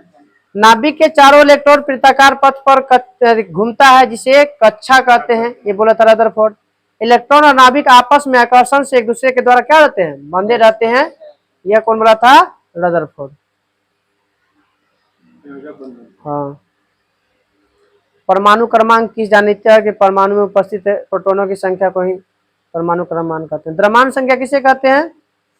नाभिक के चारों इलेक्ट्रॉन वृत्ताकार पथ पर घूमता है जिसे कक्षा कहते हैं, ये बोला था रदरफोर्ड। इलेक्ट्रॉन और नाभिक आपस में आकर्षण से एक दूसरे के द्वारा क्या रहते हैं, बंधे रहते हैं। यह कौन बोला था, रदरफोर्ड। हाँ। परमाणु क्रमांक किस जानिता है कि परमाणु में उपस्थित प्रोटॉनों की संख्या को ही परमाणु क्रमांक कहते हैं। द्रव्यमान संख्या किसे कहते हैं,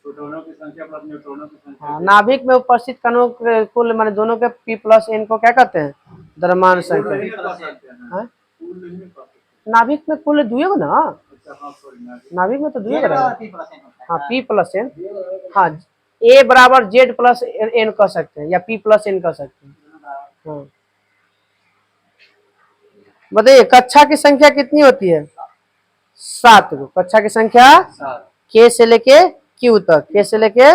प्रोटॉनों की संख्या प्लस न्यूट्रॉनों की संख्या। हाँ, नाभिक में उपस्थित कणों के कुल माने दोनों के p+n को क्या कहते हैं, द्रव्यमान संख्या। हाँ? नाभिक में कुल दुइयो ना, नाभिक में तो दुइयो रहेगा। हाँ, p+n, हाँ, a बराबर z+n कह सकते हैं या p+n कह सकते हैं। हाँ, बताइए कक्षा की संख्या कितनी होती है, 7 को। कक्षा की संख्या k से लेके q तक, k से लेके।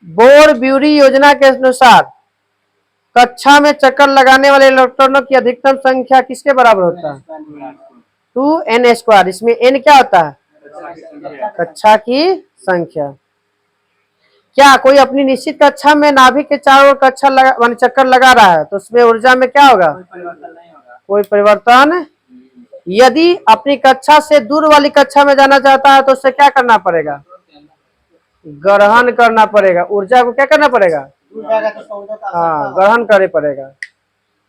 बोर ब्यूरी योजना के अनुसार कक्षा में चक्कर लगाने वाले इलेक्ट्रॉनों की अधिकतम संख्या किसके बराबर होता है, 2n²। इसमें n क्या होता है, कक्षा की संख्या। क्या कोई अपनी निश्चित कक्षा में नाभिक के चारों ओर कक्षा लगा चक्कर लगा रहा है तो उसमें ऊर्जा में क्या होगा, कोई परिवर्तन। यदि अपनी कक्षा से दूर वाली कक्षा में जाना चाहता है तो उससे क्या करना पड़ेगा, ग्रहण करना पड़ेगा। ऊर्जा को क्या करना पड़ेगा, हाँ, ग्रहण करना पड़ेगा।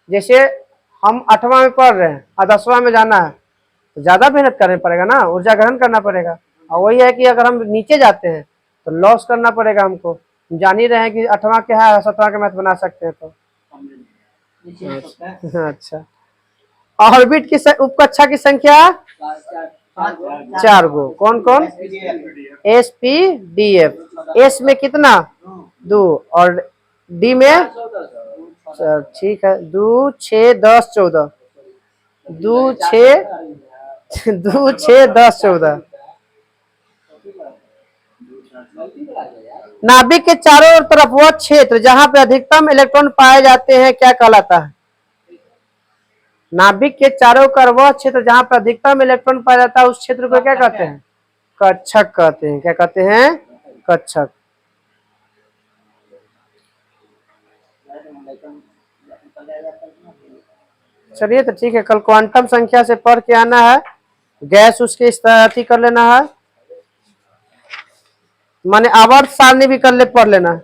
जैसे हम 8वां में पढ़ रहे हैं और 10वां में जाना है तो ज्यादा मेहनत करना पड़ेगा ना, ऊर्जा ग्रहण करना पड़ेगा। और वही है कि अगर हम नीचे जाते हैं तो लॉस करना पड़ेगा हमको। जान ही रहे हैं कि 8वां क्या है 7वां के मैथ बना सकते हैं तो। अच्छा, ऑर्बिट की उपकक्षा की संख्या 4 गो। कौन कौन, s p d f। s में कितना, 2 और d में, ठीक है, 2 6 10 14, 2 6 10 14। नाभिक के चारों ओर तरफ वह क्षेत्र जहां पे अधिकतम इलेक्ट्रॉन पाए जाते हैं क्या कहलाता है, नाभिक के चारों ओर वह क्षेत्र जहां पर अधिकतम इलेक्ट्रॉन पाया जाता है उस क्षेत्र को क्या कहते हैं, कक्षक कहते हैं। क्या कहते हैं, कक्षक। चलिए तो ठीक है, कल क्वांटम संख्या से पढ़ के आना है, गैस उसके इस तरह कर लेना है, माने आवर्त सारणी भी कर ले पढ़ लेना है।